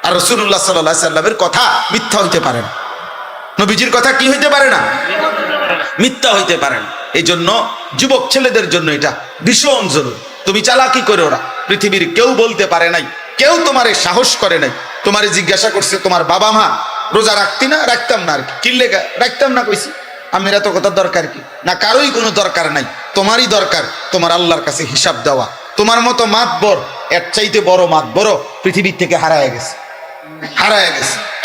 S1: আর রাসূলুল্লাহ সাল্লাল্লাহু আলাইহি সাল্লামের কথা মিথ্যা হইতে পারে না, নবীজির কথা কি হইতে পারে না? মিথ্যা হইতে পারে না। এই জন্য যুবক ছেলেদের জন্য এটা ভীষণ জরুরি। তুমি চালাকি করে, ওরা পৃথিবীর কেউ বলতে পারে নাই, কেউ তোমারে সাহস করে নাই। তোমারে জিজ্ঞাসা করছে তোমার বাবা মা রোজা রাখতি না? রাখতাম না। আর কি? কিল্লে রাখতাম না কইছি আমি, এত কথা দরকার কি? না, কারোই কোনো দরকার নাই, তোমারই দরকার তোমার আল্লাহর কাছে হিসাব দেওয়া। তোমার মতো মাতবর, এর চাইতে বড় মাতবর পৃথিবীর থেকে হারায় গেছে।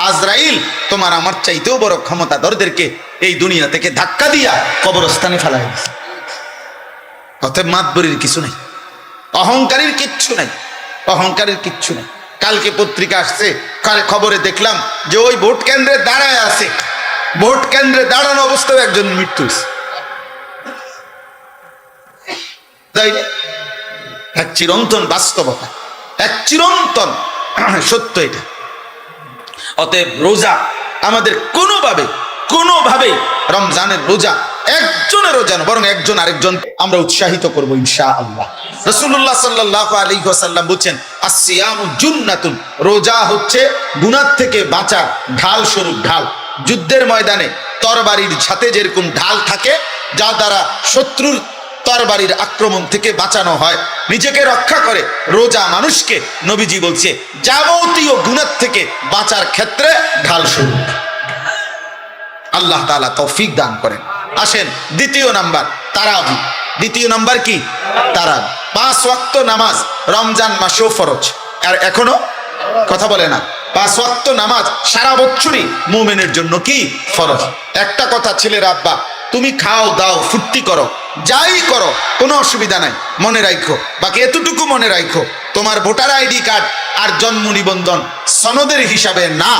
S1: আজরাইল তোমার আমার চাইতেও বড় ক্ষমতাধরদেরকে এই দুনিয়া থেকে ধাক্কা দিয়া কবরস্থানে ফেলা গেছে। অতএব মাতবরির কিছু নাই, অহংকারীর কিচ্ছু নাই, অহংকারের কিচ্ছু নাই। কালকে পত্রিকা আসছে, খবরে দেখলাম যে ওই ভোট কেন্দ্রে দাঁড়ায় আছে, ভোট কেন্দ্রে দাঁড়ানো অবস্থায় একজন মৃত্যু হয়েছে। তাই এক চিরন্তন বাস্তবতা, এক চিরন্তন সত্য এটা। অতএব রোজা আমাদের কোনোভাবে রমজানের রোজা একজনের রোজা না, বরং একজন আরেকজন আমরা উৎসাহিত করবো ইনশাআল্লাহ। রাসূলুল্লাহ সাল্লাল্লাহু আলাইহি ওয়াসাল্লাম বলেন আসসিয়ামু জুন্নাতুন, রোজা হচ্ছে গুনাহ থেকে বাঁচার ঢাল স্বরূপ ঢাল। যুদ্ধের ময়দানে তরবারির সাথে যেরকম ঢাল থাকে, যা দ্বারা শত্রুর তরবারির আক্রমণ থেকে বাঁচানো হয়, নিজেকে রক্ষা করে, রোজা মানুষকে নবীজি বলছে যাবতীয় গুনাহ থেকে বাঁচার ক্ষেত্রে ঢাল স্বরূপ। আল্লাহ তাআলা তৌফিক দান করেন। আসেন দ্বিতীয় নাম্বার, তারাবি। দ্বিতীয় নাম্বার কি? তারাবি। 5 ওয়াক্ত নামাজ রমজান মাসেও ফরজ। আর এখনো কথা বলে না, 5 ওয়াক্ত নামাজ সারা বছরই মুমিনের জন্য কি? ফরজ। একটা কথা ছেলের আব্বা, তুমি খাও দাও ফুর্তি করো, যাই করো, কোনো অসুবিধা নাই, মনে রাখো, বাকি এতটুকু মনে রাখো, তোমার ভোটার আইডি কার্ড আর জন্ম নিবন্ধন সনদের হিসাবে না,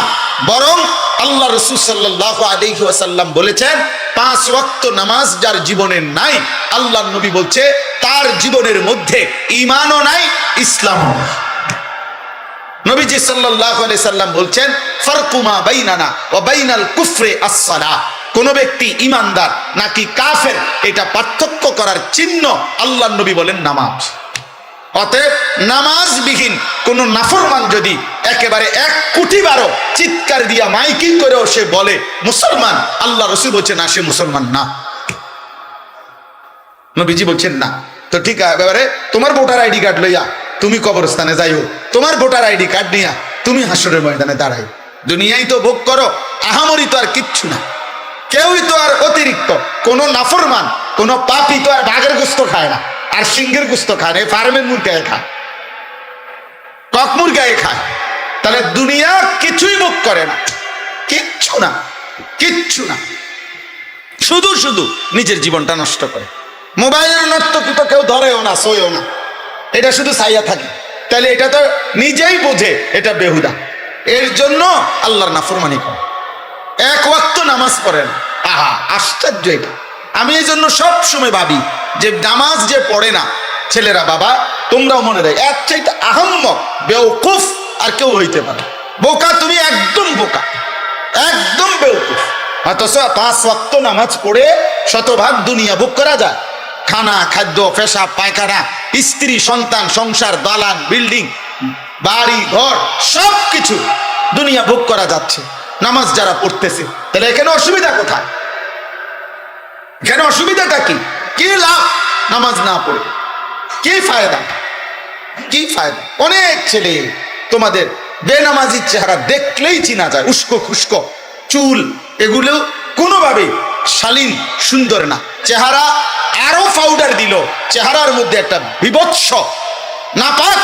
S1: বরং আল্লাহ রাসূল সাল্লাল্লাহু আলাইহি ওয়াসাল্লাম বলেছেন 5 ওয়াক্ত নামাজ যার জীবনে নাই, আল্লাহর নবী বলছে তার জীবনের মধ্যে ঈমানও নাই, ইসলামও নাই। নবীজি সাল্লাল্লাহু আলাইহি সাল্লাম বলছেন ফারকু মা বাইনানা ওয়া বাইনাল কুফরি আস-সালাহ। কোন ব্যক্তি ইমানদার নাকি কাফের এটা পার্থক্য করার চিহ্ন আল্লাহর নবী বলেন নামাজ। অতএব নামাজবিহীন কোন নাফরমান যদি একেবারে 1 কোটি বারও চিৎকার দিয়া মাইকিং করেও সে বলে মুসলমান, আল্লাহ রসুল বলছে না, সে মুসলমান না। নবীজি বলছেন না। তো ঠিক আছে, এবারে তোমার ভোটার আইডি কার্ড লইয়া তুমি কবরস্থানে যাইও, তোমার ভোটার আইডি কার্ড নিয়া তুমি হাসরের ময়দানে দাঁড়াই। দুনিয়ায় তো ভোগ করো, আহামরি তো আর কিচ্ছু না। কেউই তো আর অতিরিক্ত কোন নাফরমান, কোন পাপী তো আর বাঘের গোস্ত খায় না, আর সিংহের গোস্ত খায় না, ফার্মের মুরগায় খায়, কক মুরগায় খায়। তাহলে দুনিয়া কিছুই ভোগ করে না, কিচ্ছু না, কিচ্ছু না, শুধু শুধু নিজের জীবনটা নষ্ট করে। মোবাইলের নর্তকী তো কেউ ধরেও না, সইও না, এটা শুধু ছাইয়া থাকে। তাহলে এটা তো নিজেই বোঝে এটা বেহুদা, এর জন্য আল্লাহর নাফরমানি করে, 1 ওয়াক্ত নামাজ পড়েন। আহা, আশ্চর্য এটা। আমি এই জন্য সব সময় ভাবি যে নামাজ যে পড়ে না ছেলেরা, বাবা তোমরাও মনে রাখ, এর চাইতে আহাম্মক বেওকুফ আর কেউ হইতে পারে। বোকা তুমি, একদম বোকা, একদম বেওকুফ। অথচ 5 ওয়াক্ত নামাজ পড়ে শতভাগ দুনিয়া ভোগ করা যায়। খানা, খাদ্য, পেশাব, পায়খানা, স্ত্রী, সন্তান, সংসার, দালান, বিল্ডিং, বাড়ি ঘর, সব কিছু দুনিয়া ভোগ করা যাচ্ছে নামাজ যারা পড়তেছে। তাহলে এখানে অসুবিধা কোথায়? এখানে অসুবিধাটা কি? কি লাভ নামাজ না পড়ে? কি ফায়দা? কি ফায়দা? অনেক ছেলে তোমাদের বেনামাজির চেহারা দেখলেই চিনা যায়, উস্কো খুস্কো চুল, এগুলো কোনোভাবে শালীন সুন্দর না। চেহারা আরো পাউডার দিল, চেহারার মধ্যে একটা বিভৎস নাপাক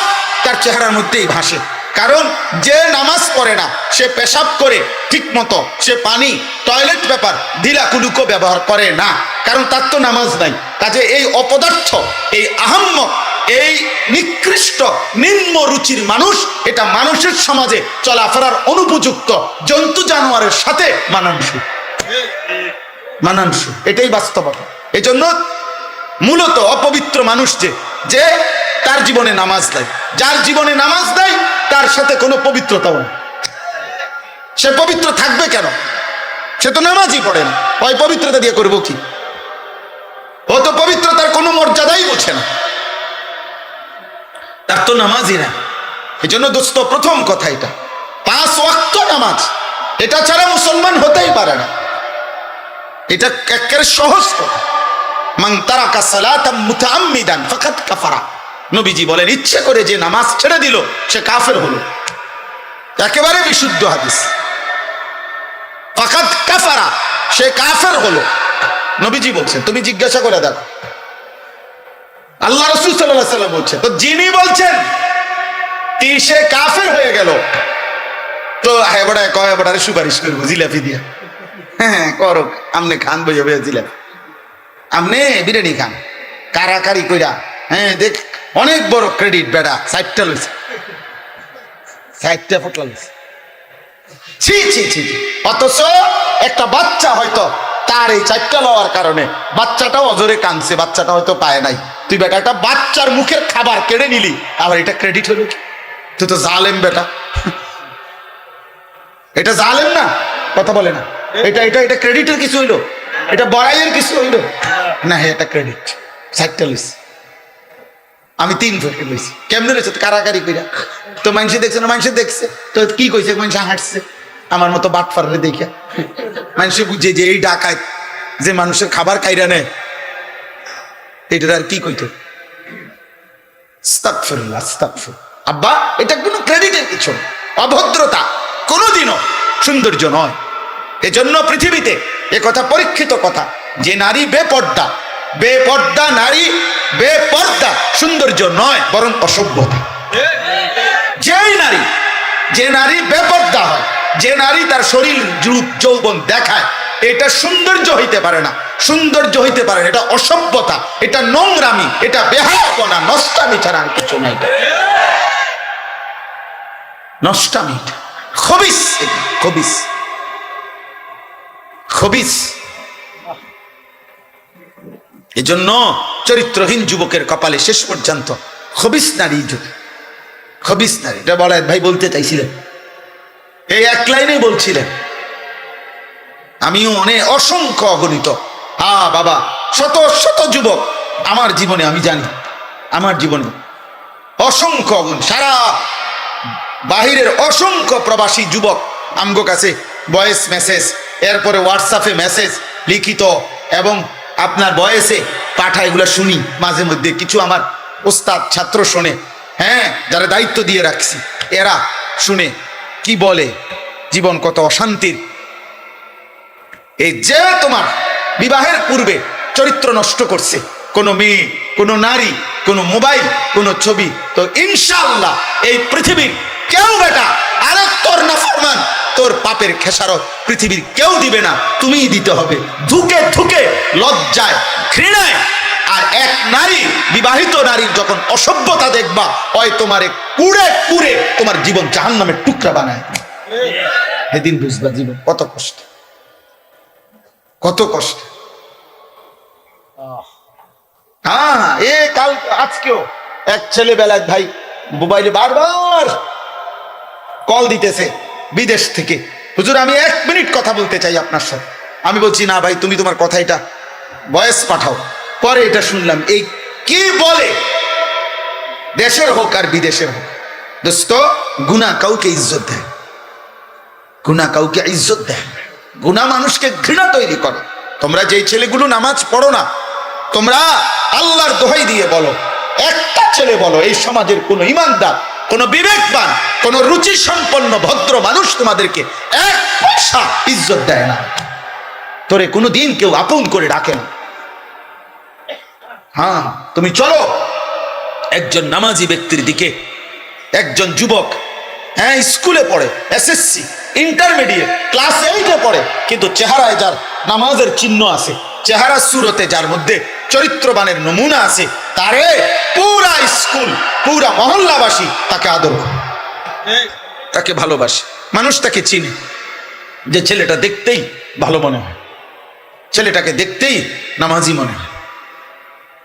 S1: তার চেহারার মধ্যেই ভাসে। কারণ যে নামাজ পড়ে না সে পেশাব করে ঠিক মতো, সে পানি, টয়লেট পেপার ঢিলা কুলুকো ব্যবহার করে না, কারণ তার তো নামাজ নাই। কাজে এই অপদার্থ, এই আহাম্মক, এই নিকৃষ্ট নিম্ন রুচির মানুষ, এটা মানুষের সমাজে চলাফেরার অনুপযুক্ত, জন্তু জানোয়ারের সাথে মানানসই, মানানসই, এটাই বাস্তবতা। এই জন্য মূলত অপবিত্র মানুষ যে তার জীবনে নামাজ দেয়, যার জীবনে নামাজ দেয় তার সাথে কোনো পবিত্রতাও নেই। সে পবিত্র থাকবে কেন? সে তো নামাজই পড়ে না, ওই পবিত্রতা দিয়ে করবো কি? ও তো পবিত্রতার কোনো মর্যাদাই বোঝে না, তার তো নামাজই না। এই জন্য দোস্ত, প্রথম কথা এটা, 5 ওয়াক্ত নামাজ, এটা ছাড়া মুসলমান হতেই পারে না। এটা একেবারে সহজ কথা। মান তারাকা সালাতাম মুতাআম্মিদান ফাকাদ কাফারা। নবীজি বলেন, ইচ্ছে করে যে নামাজ ছেড়ে দিল সে কাফের হলো। একেবারে বিশুদ্ধ হাদিস, ফাকাদ কাফারা, সে কাফের হলো। নবীজি বলছেন, তুমি জিজ্ঞাসা করে দেখো, আল্লাহ রাসূল সাল্লাল্লাহু আলাইহি ওয়াসাল্লাম বলছেন। তো যিনি বলছেন কি সে কাফের হয়ে গেল, তো হেবড়ায় কয় হেবড়ারে সুপারিশ করবো জিলাপি দিয়া। হ্যাঁ করো, আমনে খান বইয়া বইয়া জিলাপি, আমনে বিরিয়ানি খান কারাকারি কইরা। হ্যাঁ দেখ, অনেক বড় ক্রেডিট বেটা, 60টা লইছে, 60টা ফোটলা লইছে। ছি ছি ছি। অথচ একটা বাচ্চা হয়তো তার এই 4টা লওয়ার কারণে বাচ্চাটাও অজরে কাঁদছে, বাচ্চাটা হয়তো পায় নাই। তুই বেটা একটা বাচ্চার মুখের খাবার কেড়ে নিলি, আবার এটা ক্রেডিট হলো? তুই তো জালেম বেটা, এটা জালেম না? কথা বলে না, এটা এটা এটা ক্রেডিটের কিছু হইলো? এটা বড়াইয়ের কিছু হইলো না? হ্যাঁ, এটা ক্রেডিট। 60টা লইছে, আমি 3 ফেটে লইছি। কেমনে রয়েছে? কারাকারি কইরা। তো মানুষে দেখছে না? মানুষে দেখছে তো কি কইছে? মানুষ হাঁটছে আমার মতো বাটফারে দেখে। মানুষে বুঝে যে এই ডাকায় যে মানুষের খাবার খাইরা নেয়, এটার আর কি কইতো? আস্তাগফিরুল্লাহ, আস্তাগফির। আব্বা, এটা কোনো ক্রেডিটের কিছু, অভদ্রতা কোনোদিনও সৌন্দর্য নয়। এজন্য পৃথিবীতে এ কথা পরীক্ষিত কথা, যে নারী বেপর্দা, বেপর্দা নারী, বেপর্দা সৌন্দর্য নয়, বরং অসভ্যতা। যে নারী বেপর্দা হয়, যে নারী তার শরীর রূপ যৌবন দেখায়, এটা সৌন্দর্য হইতে পারে না। সৌন্দর্য হইতে পারে না, এটা অসভ্যতা, এটা নোংরামি, এটা বেহায়াপনা, নষ্টামি ছাড়া আর কিছু নাই। নষ্টামি, খবিস, খবিস, খবিস। এজন্য চরিত্রহীন যুবকের কপালে শেষ পর্যন্ত খবিস নারী যুগ, খবিস নারী। এটা বলা ভাই বলতে চাইছিলেন, এই এক লাইনেই বলছিলেন। আমিও অনেক অসংখ্য অগণিত বাবা শত শত যুবক আমার জীবনে, আমি জানি আমার জীবনে অসংখ্য অগণিত, সারা বাহিরের অসংখ্য প্রবাসী যুবক আমগো কাছে ভয়েস মেসেজ, এরপরে হোয়াটসঅ্যাপে মেসেজ, লিখিত এবং আপনার ভয়েসে পাঠা, এগুলো শুনি মাঝে মধ্যে। কিছু আমার ওস্তাদ ছাত্র শোনে, হ্যাঁ, যারা দায়িত্ব দিয়ে রাখছি, এরা শুনে কি বলে, জীবন কত অশান্তির। এই যে তোমার বিবাহের পূর্বে চরিত্র নষ্ট করছে কোনো মেয়ে, কোনো নারী, কোনো মোবাইল, কোনো ছবি, তো ইনশাআল্লাহ এই পৃথিবীর কেউ বেটা আরেক তোর নাফরমান তোর পাপের খেসারত পৃথিবীর কেউ দিবে না, তুমিই দিতে হবে, ধুকে ধুকে, লজ্জায়, ঘৃণায়। আর এক নারী, বিবাহিত নারীর যখন অসভ্যতা দেখবা, হয় তোমারে পুড়ে পুড়ে তোমার জীবন জাহান্নামের টুকরা বানায়, সেদিন বুঝবা জীবন কত কষ্ট, কত কষ্ট। হ্যাঁ, এ কাল আজকেও এক ছেলেবেলায় ভাই মোবাইলে বারবার কল দিতেছে বিদেশ থেকে, হুজুর আমি 1 মিনিট কথা বলতে চাই আপনার সাথে। আমি বলছি না ভাই, তুমি তোমার কথা এটা ভয়েস পাঠাও। পরে এটা শুনলাম, এই কি বলে, দেশের হোক আর বিদেশের হোক, দোস্ত, গুনাহ কাউকে ইজ্জত দেয়, গুনাহ কাউকে ইজ্জত দেয়, গুনাহ মানুষকে ঘৃণা তৈরি করে। তোমরা যেই ছেলেগুলো নামাজ পড়ো না, তোমরা আল্লাহর দোহাই দিয়ে বলো, একটা ছেলে বলো এই সমাজের কোন ইমানদার, কোন বিবেকবান, কোন রুচি সম্পন্ন ভদ্র মানুষ তোমাদেরকে 1 পয়সা ইজ্জত দেয় না, তোরে কোনোদিন কেউ আপন করে ডাকে না। হ্যাঁ, তুমি চলো একজন নামাজি ব্যক্তির দিকে, একজন যুবক, হ্যাঁ, স্কুলে পড়ে, এসএসসি, ইন্টারমিডিয়েট, ক্লাস 8-এ পড়ে, কিন্তু চেহারায় যার নামাজের চিহ্ন আছে, চেহারা সুরতে যার মধ্যে চরিত্রবানের নমুনা আছে, তারে পুরা স্কুল, পুরা মহল্লাবাসী তাকে আদর করে, তাকে ভালোবাসে, মানুষ তাকে চিনে, যে ছেলেটা দেখতেই ভালো মনে হয়, ছেলেটাকে দেখতেই নামাজি মনে হয়।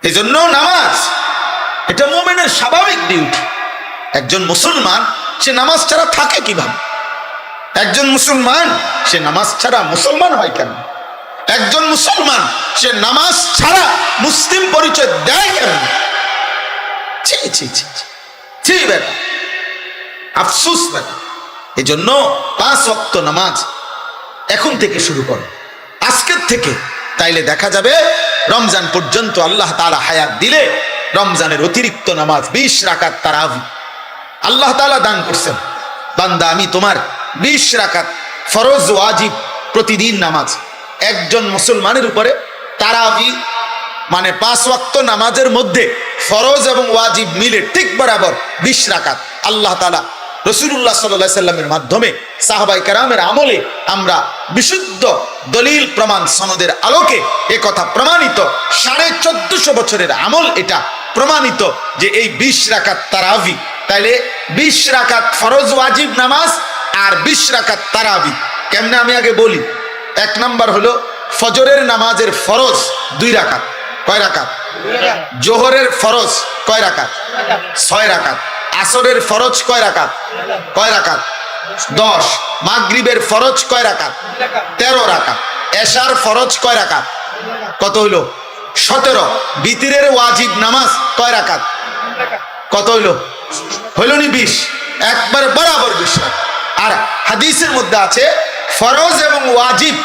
S1: এই জন্য নামাজ এটা মুমিনের স্বাভাবিক ডিউটি। একজন মুসলমান সে নামাজ ছাড়া থাকে কিভাবে? একজন মুসলমান সে নামাজ ছাড়া মুসলমান হয় কেন? একজন মুসলমান সে নামাজ ছাড়া মুসলিম পরিচয় দেয় কেন? ছি ছি ছি ছি বেটা, আফসোস বেটা। এই জন্য 5 ওয়াক্ত নামাজ এখন থেকে শুরু করো, আজকের থেকে। তাইলে দেখা যাবে রমজান পর্যন্ত আল্লাহ তাআলা হায়াত দিলে রমজানের অতিরিক্ত নামাজ 20 রাকাত তারাবি আল্লাহ তাআলা দান করছেন। বান্দা, আমি তোমার 20 রাকাত ফরজ ওয়াজিব প্রতিদিন নামাজ, একজন মুসলমানের উপরে তারাবি মানে 5 ওয়াক্ত নামাজের মধ্যে ফরজ এবং ওয়াজিব মিলে ঠিক বরাবর 20 রাকাত আল্লাহ তাআলা রাসূলুল্লাহ সাল্লাল্লাহু আলাইহি সাল্লামের মাধ্যমে সাহাবায়ে কেরামের আমলে আমরা বিশুদ্ধ দলিল প্রমাণ সনদের আলোকে এই কথা প্রমাণিত, 1450 বছরের আমল এটা প্রমাণিত যে এই 20 রাকাত তারাবি। তাইলে 20 রাকাত ফরজ ওয়াজিব নামাজ আর 20 রাকাত তারাবি কেমনে আমি আগে বলি। 1 নাম্বার হলো ফজরের নামাজের ফরজ 2 রাকাত, কয় রাকাত? জোহরের ফরজ কয় রাকাত? 6 রাকাত। আসরের ফরজ কয় রাকাত? কয় রাকাত? 10। মাগরিবের ফরজ কয় রাকাত? 13 রাকাত। এশার ফরজ কয় রাকাত? কত হইল? 17। বিতিরের ওয়াজিব নামাজ কয় রাকাত? কত হইল? হইল নি 20, একবার বরাবর 20 রাকাত। আর হাদিসের মধ্যে আছে ফরজ এবং ওয়াজিব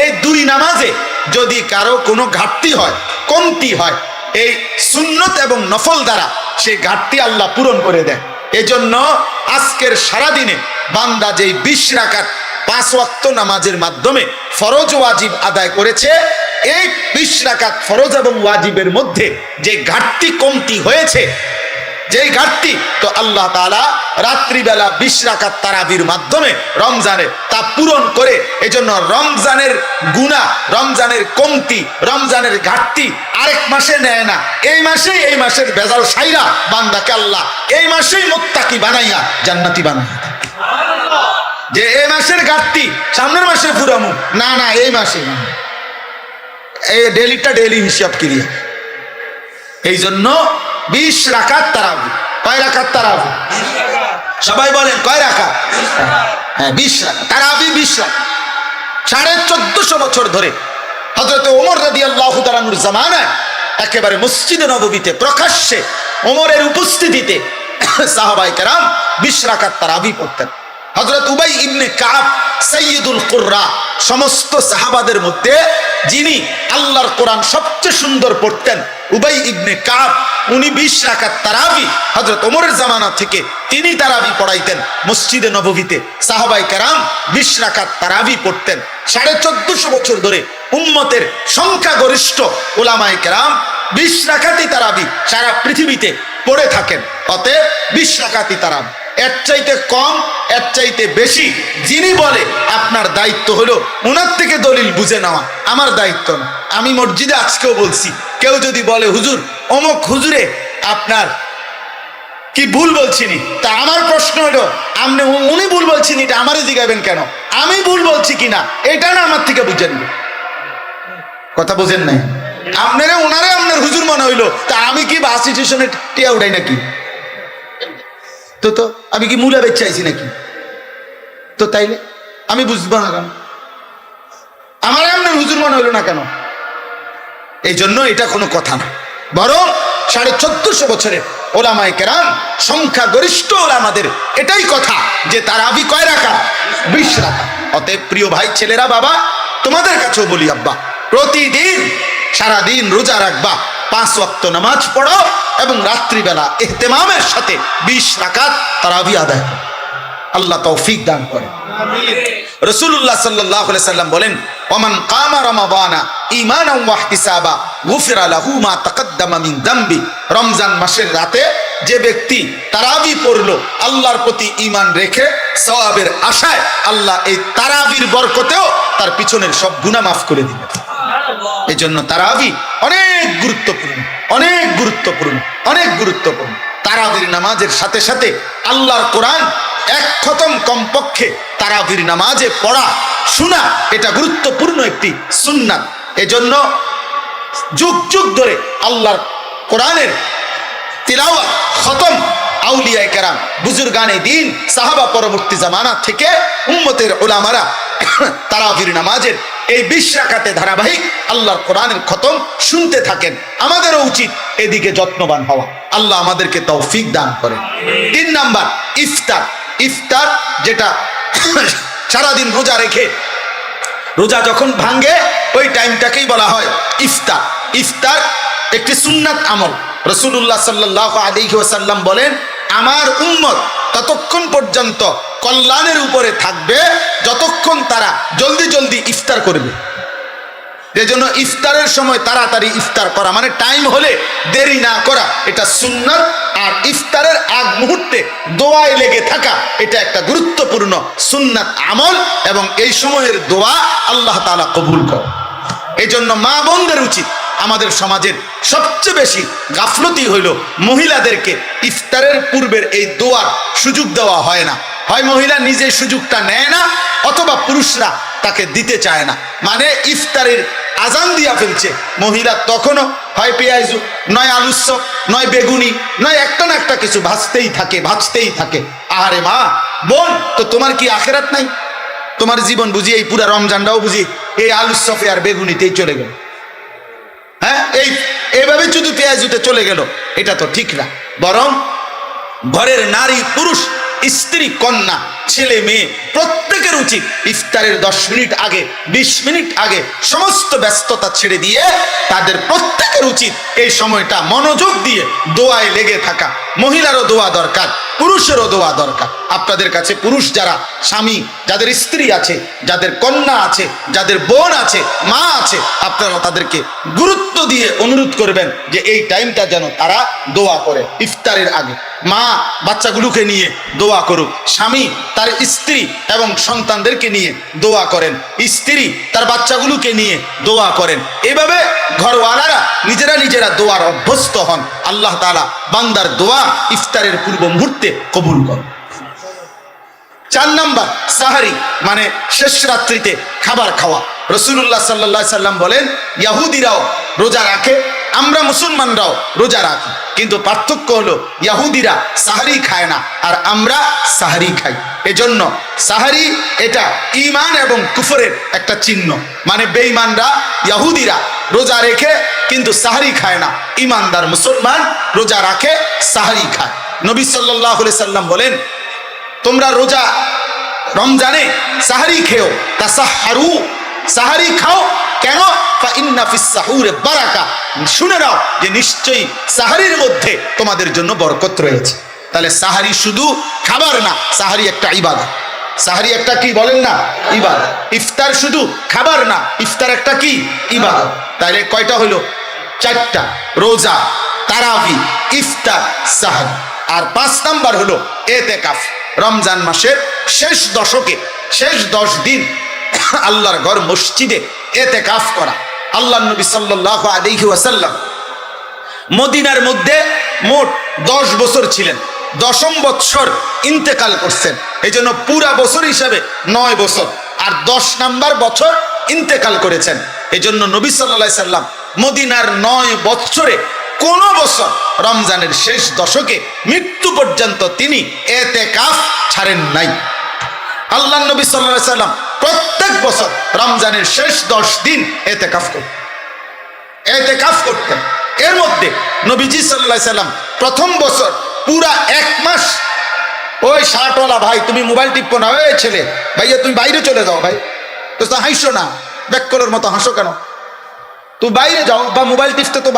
S1: এই 2 নামাজে যদি কারো কোনো ঘাটতি হয়, কমতি হয়, এই সুন্নত এবং নফল দ্বারা সেই ঘাটতি আল্লাহ পূরণ করে দেয়। এজন্য আজকের সারাদিনে বান্দা যেই 20 রাকাত 5 ওয়াক্ত নামাজের মাধ্যমে ফরজ ওয়াজিব আদায় করেছে, এই 20 রাকাত ফরজ এবং ওয়াজিবের মধ্যে যে ঘাটতি কমতি হয়েছে, যেই ঘাটতি, তো আল্লাহ তাআলা রাত্রিবেলা 20 রাকাত তারাবির মাধ্যমে রমজানে তা পূরণ করে। এজন্য রমজানের গুনাহ, রমজানের কমতি, রমজানের ঘাটতি আরেক মাসে নেয় না, এই মাসের ভেজাল সাইরা বান্দাকে আল্লাহ এই মাসেই মুত্তাকি বানাইয়া জান্নাতি বানায়। যে এই মাসের ঘাটতি সামনের মাসে পুরামু না, না এই মাসে, এই ডেলি হিসাব ক্রিয়া। এই জন্য 20 রাকাত তারাবি। কয় রাকাত তারাবি? সবাই বলেন কয় রাকাত? হ্যাঁ, 20 রাকাত তারাবি। 20 রাকাত 1450 বছর ধরে হযরত ওমর রাদিয়াল্লাহু তাআলা আনহুর জামানায় একেবারে মসজিদে নববীতে প্রকাশ্যে ওমরের উপস্থিতিতে সাহাবায়ে কেরাম 20 রাকাত তারাবি পড়তেন। হযরত উবাই ইবনে কাব সাইয়্যিদুল কুররা, সমস্ত সাহাবাদের মধ্যে যিনি আল্লাহর কোরআন সবচেয়ে সুন্দর পড়তেন, উবাই ইবনে কাব, উনি 20 রাকাত তারাবি হযরত ওমরের জামানা থেকে তিনি তারাবি পড়াইতেন মসজিদে নববীতে। সাহাবায়ে কেরাম 20 রাকাত তারাবি পড়তেন। 1450 বছর ধরে উম্মতের সংখ্যাগরিষ্ঠ উলামায়ে কেরাম 20 রাকাতই তারাবি সারা পৃথিবীতে পড়ে থাকেন। অতএব 20 রাকাতই তারাবি। এর চাইতে কম, এর চাইতে বেশি যিনি বলে, আপনার দায়িত্ব হলো ওনার থেকে দলিল বুঝে নেওয়া, আমার দায়িত্ব না। আমি মসজিদে আজকেও বলছি, কেউ যদি বলে হুজুর অমুক হুজুরে আপনার কি ভুল বলছিনি, তা আমার প্রশ্ন হলো আপনি উনি ভুল বলছেন এটা আমারই জিজ্ঞাবেন কেন? আমি ভুল বলছি কিনা এটা না আমার থেকে বুঝেন। কথা বুঝেন নাই? আপনারা ওনারে আপনার হুজুর মনে হইলো, তা আমি কি বাস স্টেশনে টিয়া উঠাই নাকি? তো আমি কি মূলা বেচ চাইছি নাকি? তো তাইলে আমি বুঝবো না কেন? আমার আপনার হুজুর মনে হইলো না কেন? এই জন্য এটা কোনো কথা না, বরং 1450 বছরের ওলামায়ে কেরাম সংখ্যাগরিষ্ঠ ওলামাদের এটাই কথা যে তারাবি কয় রাকাত? 20 রাকাত। অতএব প্রিয় ভাই, ছেলেরা, বাবা, তোমাদের কাছেও বলি, আব্বা, প্রতিদিন সারাদিন রোজা রাখবা, 5 ওয়াক্ত নামাজ পড়ো এবং রাত্রিবেলা ইহতিমামের সাথে 20 রাকাত তারাবি আদায় করো। আল্লাহ তৌফিক দান করে। রাসূলুল্লাহ সাল্লাল্লাহু আলাইহি সাল্লাম বলেন, ওমান কামা রমাদানা ঈমানান ওয়া ইহতিসাবা গুফিরা লাহু মা তাকাদ্দামা মিন যামবি। রমজান মাসের রাতে যে ব্যক্তি তারাবি পড়লো আল্লাহর প্রতি ঈমান রেখে, সওয়াবের আশায়, আল্লাহ এই তারাবির বরকতেও তার পিছনের সব গুনাহ মাফ করে দিবেন। এই জন্য তারাবি অনেক গুরুত্বপূর্ণ, অনেক গুরুত্বপূর্ণ, অনেক গুরুত্বপূর্ণ। তারাবির নামাজের সাথে সাথে আল্লাহর কোরআন 1 খতম কমপক্ষে তারাবির নামাজে পড়া, শোনা, এটা গুরুত্বপূর্ণ একটি সুন্নাত। এজন্য যুগ যুগ ধরে আল্লাহর কোরআনের তিলাওয়াত, খতম আউলিয়ায়ে কেরাম, বুজুর্গানে দ্বীন, সাহাবা পরবর্তী জামানা থেকে উম্মতের উলামারা তারাবির নামাজের এই 20 রাকাতে ধারাবাহিক আল্লাহর কোরআনের খতম শুনতে থাকেন। আমাদেরও উচিত এদিকে যত্নবান হওয়া। আল্লাহ আমাদেরকে তৌফিক দান করে। 3 নাম্বার, ইফতার। ইফতার যেটা সারাদিন রোজা রেখে রোজা যখন ভাঙ্গে ওই টাইমটাকেই বলা হয় ইফতার। ইফতার একটি সুন্নাত আমল। রাসূলুল্লাহ সাল্লাল্লাহু আলাইহি ওয়াসাল্লাম বলেন, আমার উম্মত ততক্ষণ পর্যন্ত কল্যাণের উপরে থাকবে যতক্ষণ তারা জলদি জলদি ইফতার করবে। এজন্য ইফতারের সময় তাড়াতাড়ি ইফতার করা, মানে টাইম হলে দেরি না করা, এটা সুন্নাত। আর ইফতারের আগ মুহূর্তে দোয়ায় লেগে থাকা, এটা একটা গুরুত্বপূর্ণ সুন্নাত আমল, এবং এই সময়ের দোয়া আল্লাহ তাআলা কবুল করে। এই জন্য মা বোনদের উচিত, আমাদের সমাজের সবচেয়ে বেশি গাফলতি হইল মহিলাদেরকে ইফতারের পূর্বের এই দোয়ার সুযোগ দেওয়া হয় না। হয় মহিলা নিজে সুযোগটা নেয় না, অথবা পুরুষরা তাকে দিতে চায় না। মানে ইফতারের আজান দিয়া ফেলছে, মহিলা তখনও হয় পেঁয়াজ, নয় আলুর চপ, নয় বেগুনি, নয় একটা না একটা কিছু ভাজতেই থাকে, ভাজতেই থাকে। আরে মা বোন, তো তোমার কি আখেরাত নাই? তোমার জীবন বুঝি এই পুরা রমজানটাও বুঝি এই আলুর চপে আর বেগুনিতেই চলে গেল? হ্যাঁ, এইভাবে শুধু পেঁয়াজ উঠে চলে গেল, এটা তো ঠিক না। বরং ঘরের নারী পুরুষ, স্ত্রী কন্যা, ছেলে মেয়ে প্রত্যেকের উচিত ইফতারের 10 মিনিট আগে, 20 মিনিট আগে সমস্ত ব্যস্ততা ছেড়ে দিয়ে তাদের প্রত্যেকের উচিত এই সময়টা মনোযোগ দিয়ে দোয়ায় লেগে থাকা। মহিলারও দোয়া দরকার, পুরুষেরও দোয়া দরকার। আপনাদের কাছে পুরুষ যারা স্বামী, যাদের স্ত্রী আছে, যাদের কন্যা আছে, যাদের বোন আছে, মা আছে, আপনারা তাদেরকে গুরুত্ব দিয়ে অনুরোধ করবেন যে এই টাইমটা যেন তারা দোয়া করে। ইফতারের আগে মা বাচ্চাগুলোকে নিয়ে দোয়া করুক, স্বামী তার স্ত্রী এবং সন্তানদেরকে নিয়ে দোয়া করেন, স্ত্রী তার বাচ্চাগুলোকে নিয়ে দোয়া করেন। এভাবে ঘরওয়ালারা নিজেরা নিজেরা দোয়ার অভ্যস্ত হন। আল্লাহ তাআলা বান্দার দোয়া ইফতারের পূর্ব মুহূর্তে কবুল করেন। 4 নাম্বার, সাহারি, মানে শেষ রাত্রিতে খাবার খাওয়া। রাসূলুল্লাহ সাল্লাল্লাহু আলাইহি সাল্লাম বলেন, ইহুদিরাও রোজা রাখে, আমরা মুসলমানরাও রোজা রাখি, কিন্তু পার্থক্য হলো ইহুদিরা সাহারি খায় না আর আমরা সাহারি খাই। এজন্য সাহারি এটা ঈমান এবং কুফরের একটা চিহ্ন। মানে বেঈমানরা, ইহুদিরা রোজা রেখে কিন্তু সাহারি খায় না, ঈমানদার মুসলমান রোজা রাখে, সাহারি খায়। নবী সাল্লাল্লাহু আলাইহি সাল্লাম বলেন, তোমরা রোজা রমজানে সাহারি খেও, তাসাহারু, সাহারি খাও। কেন? ফাইন্না ফিস সাহুরে বারাকা, শুনে নাও যে নিশ্চয়ই সাহারির মধ্যে তোমাদের জন্য বরকত রয়েছে। তাহলে সাহারি শুধু খাবার না, সাহারি একটা ইবাদত। সাহারি একটা কি বলেন না? ইবাদত। ইফতার শুধু খাবার না, ইফতার একটা কি? ইবাদত। তাহলে কয়টা হলো? 4টা। রোজা, তারাবি, ইফতার, সাহারি। আর 5 নাম্বার হলো এতেকাফ। রমজান মাসের শেষ দশকে, শেষ 10 দিন আল্লাহর ঘর মসজিদে এতেকাফ করা। আল্লাহ নবী সাল্লাল্লাহু আলাইহি ওয়াসাল্লাম মদিনার মধ্যে মোট 10 বছর ছিলেন। 10ম বছর ইন্তেকাল করছেন। এই জন্য পুরা বছর হিসাবে 9 বছর, আর 10 নাম্বার বছর ইন্তেকাল করেছেন। এই জন্য নবী সাল্লাল্লাহু আলাইহি সাল্লাম মদিনার 9 বছরে কোন বছর রমজানের শেষ দশকে মৃত্যু পর্যন্ত তিনি এতেকাফ ছাড়েন নাই। আল্লাহ নবী সাল্লাল্লাহু আলাইহি সাল্লাম প্রত্যেক বছর রমজানের শেষ 10 দিন এতেকাফ করতেন। এর মধ্যে নবীজি সাল্লাল্লাহু আলাইহি সাল্লাম প্রথম বছর পুরা 1 মাস, ওই শার্টওয়ালা ভাই তুমি মোবাইল টিপো না, ওই ছেলে ভাইয়া তুমি বাইরে চলে যাও, ভাই তো হাসো না, ব্যাককলের মতো হাসো কেন? তুই বাইরে যাও, বা মোবাইল টিপতে তো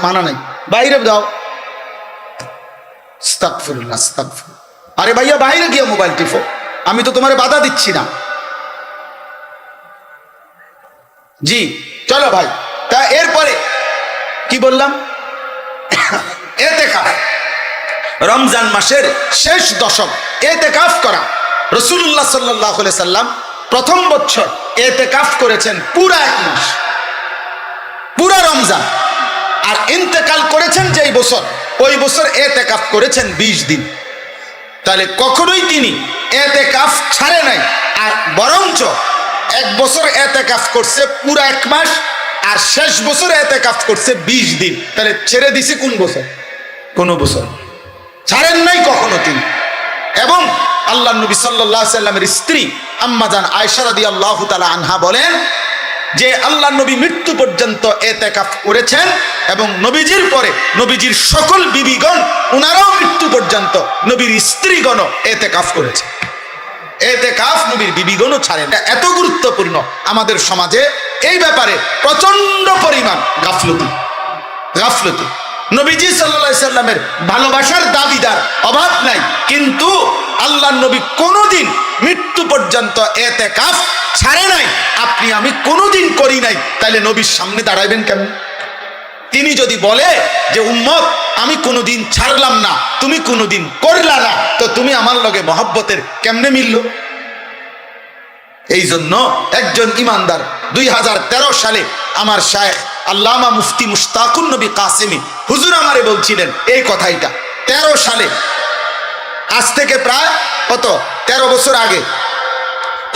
S1: মানা নাই, বাইরে যাও। আস্তাগফিরুল্লাহ, আস্তাগফিরুল্লাহ। আরে ভাইয়া বাইরে গিয়ে মোবাইল টিপো, আমি তো তোমারে বাধা দিচ্ছি না। জি চলো ভাই। তা এরপরে কি বললাম? এতেকাফ, রমজান মাসের শেষ দশক এতেকাফ করা। রাসূলুল্লাহ সাল্লাল্লাহু আলাইহি সাল্লাম প্রথম বছর এতেকাফ করেছেন পুরা 1 মাস, পুরা রমজান। আর ইন্তেকাল করেছেন যেই বছর, ওই বছর এতেকাফ করেছেন 20 দিন। তাহলে কখনোই তিনি এতেকাফ ছাড়ে নাই, আর বরঞ্চ 1 বছর এতেকাফ করছে পুরা 1 মাস, আর শেষ বছর এতেকাফ করছে 20 দিন। তাহলে ছেড়ে দিছে কোন বছর? কোন বছর ছাড়েন নাই কখনো তিনি। এবং আল্লাহ নবী সাল্লাল্লাহু আলাইহি সাল্লামের স্ত্রী আম্মা জান আয়েশা রাদিয়াল্লাহু তাআলা আনহা বলেন যে আল্লাহ নবী মৃত্যু পর্যন্ত এতেকাফ করেছেন, এবং নবীজির পরে নবীজির সকল বিবিগণ ওনারাও মৃত্যু পর্যন্ত নবীর স্ত্রীগণ এতেকাফ করেছে। এতেকাফ নবীর বিবিগণও ছাড়েন। এত গুরুত্বপূর্ণ আমাদের সমাজে এই ব্যাপারে প্রচন্ড পরিমাণ গাফলতি। নবীজি সাল্লাল্লাহু আলাইহি সাল্লামের ভালোবাসার দাবিদার, অভাব নাই, কিন্তু আল্লাহ নবী কোনোদিন মৃত্যু পর্যন্ত এতেকাফ ছাড়ে নাই। আপনি আমি কোনোদিন করি নাই, তাহলে নবীর সামনে দাঁড়াইবেন কেমন? তিনি যদি বলে যে উম্মত আমি কোনোদিন ছাড়লাম না, তুমি কোনোদিন করলা না, তো তুমি আমার লগে মহব্বতের কেমনে মিলল? এই জন্য একজন ইমানদার 2013 সালে আমার শায়েখ আল্লামা মুফতি মুশতাকুন নবী কাসেমি হুজুর আমারে বলছিলেন এই কথাইটা। 13 সালে, আজ থেকে প্রায় কত 13 বছর আগে,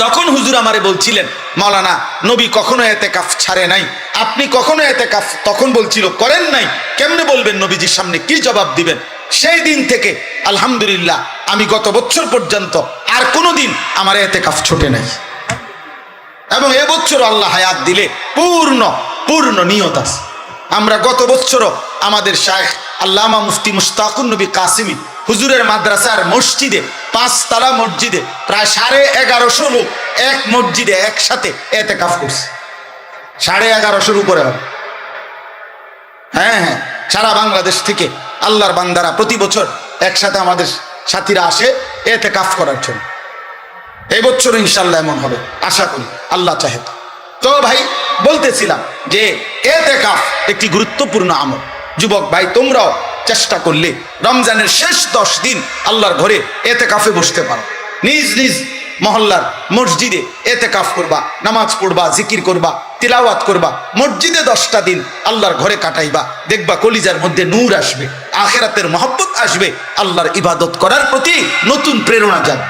S1: তখন হুজুর আমারে বলছিলেন মাওলানা নবী কখনো এতেকাফ ছাড়ে নাই, আপনি কখনো এতেকাফ তখন বলছিল করেন নাই, কেমনে বলবেন? নবীজির সামনে কি জবাব দিবেন? সেই দিন থেকে আলহামদুলিল্লাহ আমি গত বছর পর্যন্ত আর কোনোদিন আমার এতেকাফ ছোটে নাই, এবং এবছর আল্লাহ হায়াত দিলে পূর্ণ নিয়ত আছে। আমরা গত বছরও আমাদের শায়েখ আল্লামা মুফতি মুশতাকুন নবী কাসেমি হুজুরের মাদ্রাসার মসজিদে, 5 তলা মসজিদে প্রায় 1150 লোক এক মসজিদে একসাথে এতেকাফ করছে। 1150 উপরে হবে। হ্যাঁ, সারা বাংলাদেশ থেকে আল্লাহর বান্দারা প্রতি বছর একসাথে আমাদের সাথীরা আসে এতেকাফ করার জন্য। এই বছর ইনশাল্লাহ এমন হবে, আশা করি, আল্লাহ চাহে। তো ভাই বলতেছিলাম যে এতেকাফ একটি গুরুত্বপূর্ণ আমল। যুবক ভাই তোমরাও চেষ্টা করলে রমজানের শেষ 10 দিন আল্লাহর ঘরে এতেকাফে বসতে পারো। নিজ নিজ মহল্লার মসজিদে এতেকাফ করবা, নামাজ পড়বা, জিকির করবা, তিলাওয়াত করবা, মসজিদে 10টা দিন আল্লাহর ঘরে কাটাইবা। দেখবা কলিজার মধ্যে নূর আসবে, আখিরাতের মহব্বত আসবে, আল্লাহর ইবাদত করার প্রতি নতুন প্রেরণা যাবে।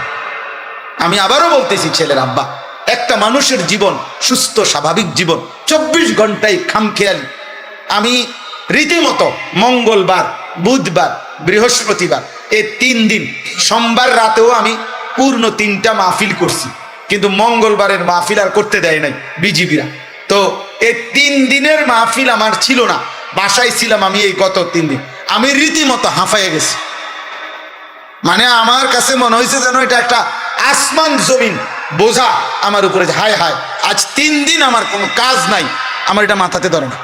S1: আমি আবারও বলতেছি ছেলের আব্বা, একটা মানুষের জীবন সুস্থ স্বাভাবিক জীবন 24 ঘন্টায় খামখেয়ালি। আমি রীতিমতো মঙ্গলবার, বুধবার, বৃহস্পতিবার এই 3 দিন, সোমবার রাতেও আমি পূর্ণ 3টা মাহফিল করছি, কিন্তু মঙ্গলবারের মাহফিল আর করতে দেয় নাই বিজিবিরা। তো এই 3 দিনের মাহফিল আমার ছিল না, বাসায় ছিলাম আমি। এই গত 3 দিন আমি রীতিমতো হাঁফাইয়ে গেছি। মানে আমার কাছে মনে হয়েছে যেন এটা একটা আসমান জমিন বোঝা আমার উপরে, হায় হায় আজ 3 দিন আমার কোনো কাজ নাই, আমার এটা মাথাতে ধরে না,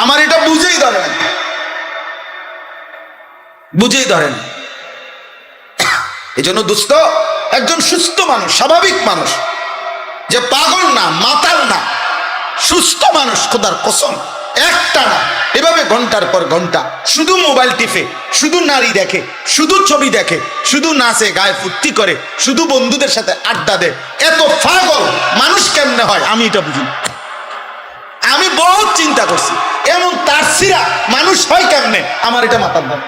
S1: আমার এটা বুঝেই ধরে না, বুঝেই ধরে না। এই জন্য দোস্ত, একজন সুস্থ মানুষ, স্বাভাবিক মানুষ, যে পাগল না, মাতাল না, সুস্থ মানুষ, খোদার কসম, একটা না এভাবে ঘন্টার পর ঘন্টা শুধু মোবাইল টিপে, শুধু নারী দেখে, শুধু ছবি দেখে, শুধু নাচে, গায়ে ফুর্তি করে, শুধু বন্ধুদের সাথে আড্ডা দেয়, এত পাগল মানুষ কেমনে হয় আমি এটা বুঝি। আমি বহুত চিন্তা করছি, এমন তারসিরা মানুষ হয় কেমনে, আমার এটা মাথার দাম।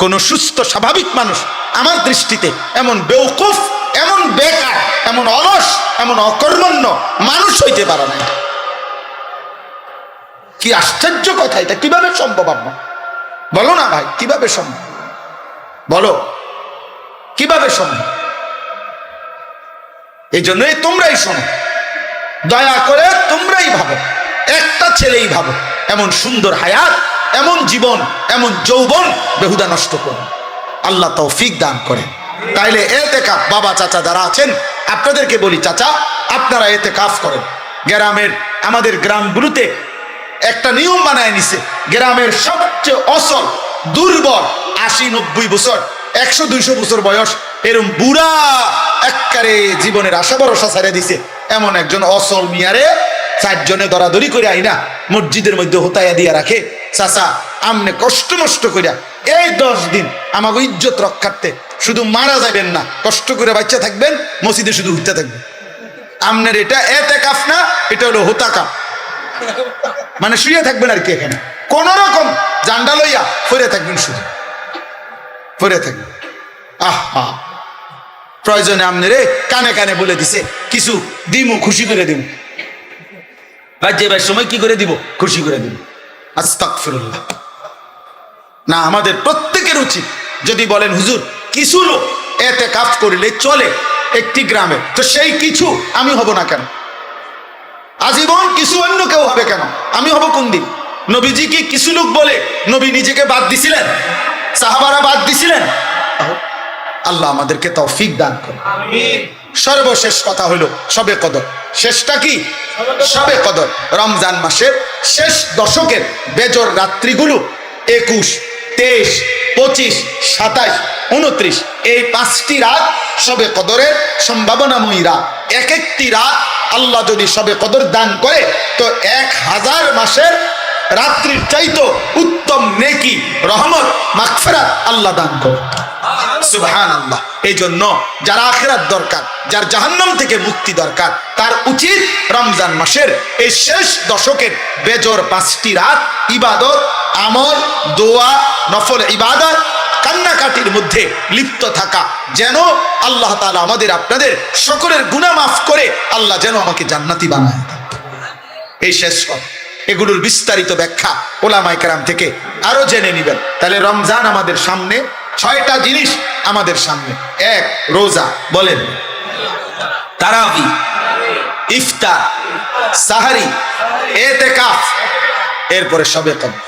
S1: কোন সুস্থ স্বাভাবিক মানুষ আমার দৃষ্টিতে এমন বেওকুফ, এমন বেকার, এমন অলস, এমন অকর্মণ্য মানুষ হইতে পারে না। কি আশ্চর্য কথা, এটা কিভাবে সম্ভব? আপনার বলো না ভাই, কিভাবে সম্ভব? বলো কিভাবে সম্ভব? এই জন্যই তোমরাই শোনো, দয়া করে তোমরাই ভাবো, একটা ছেলেই ভাবো, এমন সুন্দর হায়াত, এমন জীবন, এমন যৌবন বেহুদা নষ্ট করো। আল্লাহ তৌফিক দান করে। তাইলে ইতিকাফ, বাবা চাচা যারা আছেন আপনাদেরকে বলি, চাচা আপনারা ইতিকাফ করেন। গ্রামের, আমাদের গ্রামগুলোতে একটা নিয়ম বানায় নিছে, গ্রামের সবচেয়ে অসল, দুর্বল, 80-90 বছর, 100-200 বছর বয়স, এরম বুড়া একবারে জীবনের আশা ভরসা ছেড়ে দিছে এমন একজন অসল মিয়ারে 4 জনে দরাদরি করে আইনা মসজিদের মধ্যে হোতায়া দিয়া রাখে, চাচা আমনে কষ্ট নষ্ট করিয়া এই 10 দিন আমাকে ইজ্জত রক্ষার্থে শুধু মারা যাবেন না, কষ্ট করে বাচ্চা থাকবেন, মসজিদে শুধু উঠতে থাকবেন। আমনের এটা ইতিকাফ না, এটা হলো হোতাকাফ, মানে শুয়ে থাকবেন আর কি, এখানে কোন রকম জান্ডা লইয়া ফিরে থাকবেন, শুধু ফিরে থাকবেন। আহা, প্রয়োজনে আমনে কানে কানে বলে দিছে কিছু দিমু, খুশি করে দিব, সময় কি করে দিব, খুশি করে দিব। আস্তাগফিরুল্লাহ। না, আমাদের প্রত্যেকের উচিত, যদি বলেন হুজুর কিছু লোক ইতিকাফ করলে চলে একটি গ্রামে, তো সেই কিছু আমি হব না কেন? আজীবন কিছু অন্য কেউ হবে কেন, আমি হব কোন দিন? নবীজি কি কিছু লোক বলে নবী নিজেকে বাদ দিছিলেন? সাহাবারা বাদ দিছিলেন? আল্লাহ আমাদেরকে তৌফিক দান করুন। সর্বশেষ কথা হলো শবে কদর। শেষটা কি? শবে কদর। রমজান মাসের শেষ দশকের বেজর রাত্রিগুলো 21, 23, 25, 27, 29 এই 5টি রাত শবে কদরের সম্ভাবনাময়ী রাত। এক একটি রাত আল্লাহ যদি শবে কদর দান করে তো 1000 মাসের রাত্রির চাইতো উত্তম নেকি, রহমত, মাগফিরাত আল্লাহ দান করে। সুবহানাল্লাহ। এই জন্য যার আখিরাত দরকার, যার জাহান্নাম থেকে মুক্তি দরকার, তার উচিত রমজান মাসের এই শেষ দশকের বেজর 5টি রাত ইবাদত, আমল, দোয়া, নফল ইবাদত, কান্নাকাটির মধ্যে লিপ্ত থাকা, যেন আল্লাহ তাআলা আমাদের আপনাদের সকলের গুনাহ মাফ করে আল্লাহ যেন আমাকে জান্নাতি বানায়। এই শেষ এগুলোর বিস্তারিত ব্যাখ্যা ওলামায়ে কেরাম থেকে আরো জেনে নেবেন। তাহলে রমজান আমাদের সামনে 6টা জিনিস আমাদের সামনে। 1 রোজা, বলেন, তারাবি, ইফতার, সাহারি, ইতিকাফ, এরপরে শবে কদর।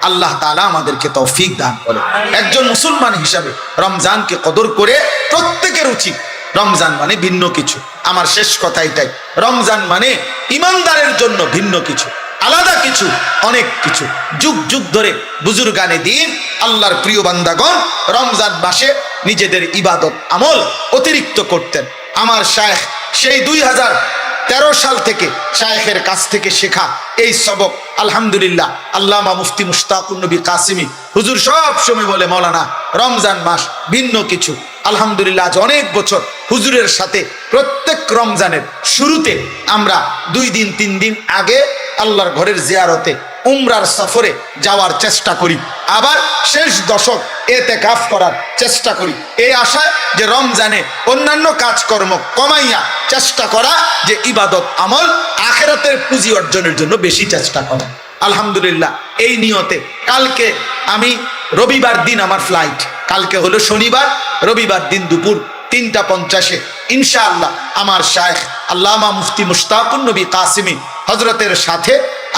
S1: আল্লাহ তাআলা আমাদেরকে তৌফিক দান করে। একজন মুসলমান হিসাবে রমজানকে কদর করে প্রত্যেকের উচিত। রমজান মানে ভিন্ন কিছু। আমার শেষ কথা এটাই, রমজান মানে ইমানদারের জন্য ভিন্ন কিছু, আলাদা কিছু, অনেক কিছু। যুগ যুগ ধরে বুজুর্গানে দ্বীন, আল্লাহর প্রিয় বান্দাগণ রমজান মাসে নিজেদের ইবাদত আমল অতিরিক্ত করতেন। আমার শায়েখ সেই 2013 সাল থেকে শায়েখের কাছ থেকে শেখা এই সবক, আলহামদুলিল্লাহ, আল্লামা মুফতি মুশতাকুর নবী কাসিমি হুজুর সব সময় বলে, মাওলানা রমজান মাস ভিন্ন কিছু। আলহামদুলিল্লাহ, আজ অনেক বছর হুজুরের সাথে প্রত্যেক রমজানের শুরুতে আমরা 2 দিন 3 দিন আগে আল্লাহর ঘরের জিয়ারতে, উমরার সফরে যাওয়ার চেষ্টা করি, আবার শেষ দশক ইতিকাফ করার চেষ্টা করি, এই আশায় যে রমজানে অন্যান্য কাজকর্ম কমাইয়া চেষ্টা করা, যে ইবাদত আমল আখিরাতের পুঁজি অর্জনের জন্য বেশি চেষ্টা করা। আলহামদুলিল্লাহ, এই নিয়তে কালকে আমি, রবিবার দিন আমার ফ্লাইট, কালকে হলো শনিবার, রবিবার দিন দুপুর 3:50 ইনশাআল্লাহ আমার শায়েখ আল্লামা মুফতি মুশতাকুর নবী কাসিমি হযরতের সাথে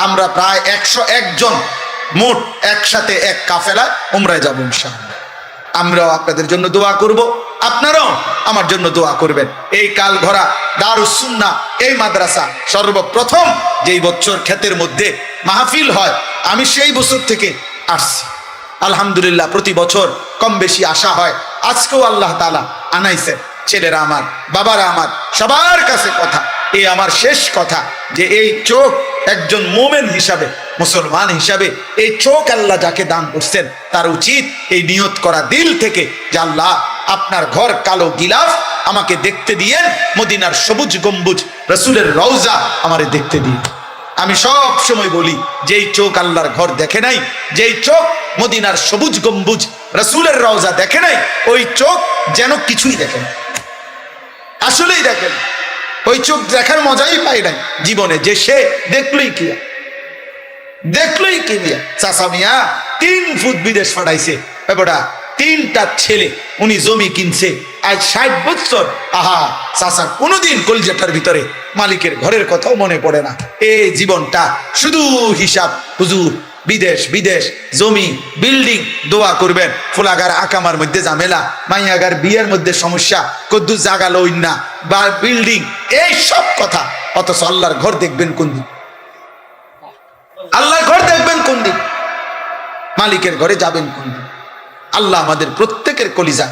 S1: আমরা প্রায় 101 জন মোট একসাথে এক কাফেলায় উমরায় যাব ইনশাআল্লাহ। আমরাও আপনাদের জন্য দোয়া করব, আপনারাও আমার জন্য দোয়া করবেন। এই কাল ঘোরা দারুস সুন্নাহ এই মাদ্রাসা সর্বপ্রথম যেই বছর ক্ষেতের মধ্যে মাহফিল হয়, আমি সেই বছর থেকে আসছি। আলহামদুলিল্লাহ প্রতি বছর কম বেশি আসা হয়। আজকেও আল্লাহ তাআলা আনাইছে। ছেলেরা আমার, বাবারা আমার, সবার কাছে কথা, এই আমার শেষ কথা, যে এই চোখ একজন মোমেন হিসাবে, মুসলমান হিসাবে এই চোখ আল্লাহ যাকে দান করছেন তার উচিত এই নিয়ত করা দিল থেকে যে আল্লাহ আপনার ঘর কালো গিলাফ আমাকে দেখতে দিয়েন, মদিনার সবুজ গম্বুজ রসুলের রওজা আমারে দেখতে দিন। আমি সব সময় বলি, যেই চোখ আল্লাহর ঘর দেখে নাই, যেই চোখ মদিনার সবুজ গম্বুজ রসুলের রওজা দেখে নাই, ওই চোখ যেন কিছুই দেখে না, আসলেই দেখেন। ওই চোখ দেখার মজাই পাই নাই জীবনে, যে সে দেখলই কি, দেখলই কি মিয়া। চাচা মিয়া 3 ফুট বিদেশ পাঠাইছে, এবারে 3টা ছেলে, উনি জমি কিনছে আজ 60 বছর। আহা, চাচা কোনোদিন কলজাটার ভিতরে মালিকের ঘরের কথাও মনে পড়ে না। এই জীবনটা শুধু হিসাব, হুজুর বিদেশ বিদেশ, জমি বিল্ডিং, দোয়া করবেন। ফুলাগার আকামার মধ্যে ঝামেলা, মাইয়াগার বিয়ের মধ্যে সমস্যা, কদ্দু জাগা লইন না, বা বিল্ডিং, এই সব কথা। অথচ আল্লাহর ঘর দেখবেন কোন দিন? আল্লাহর ঘর দেখবেন কোন দিন? মালিকের ঘরে যাবেন কোন দিন? আল্লাহ আমাদের প্রত্যেকের কলিজা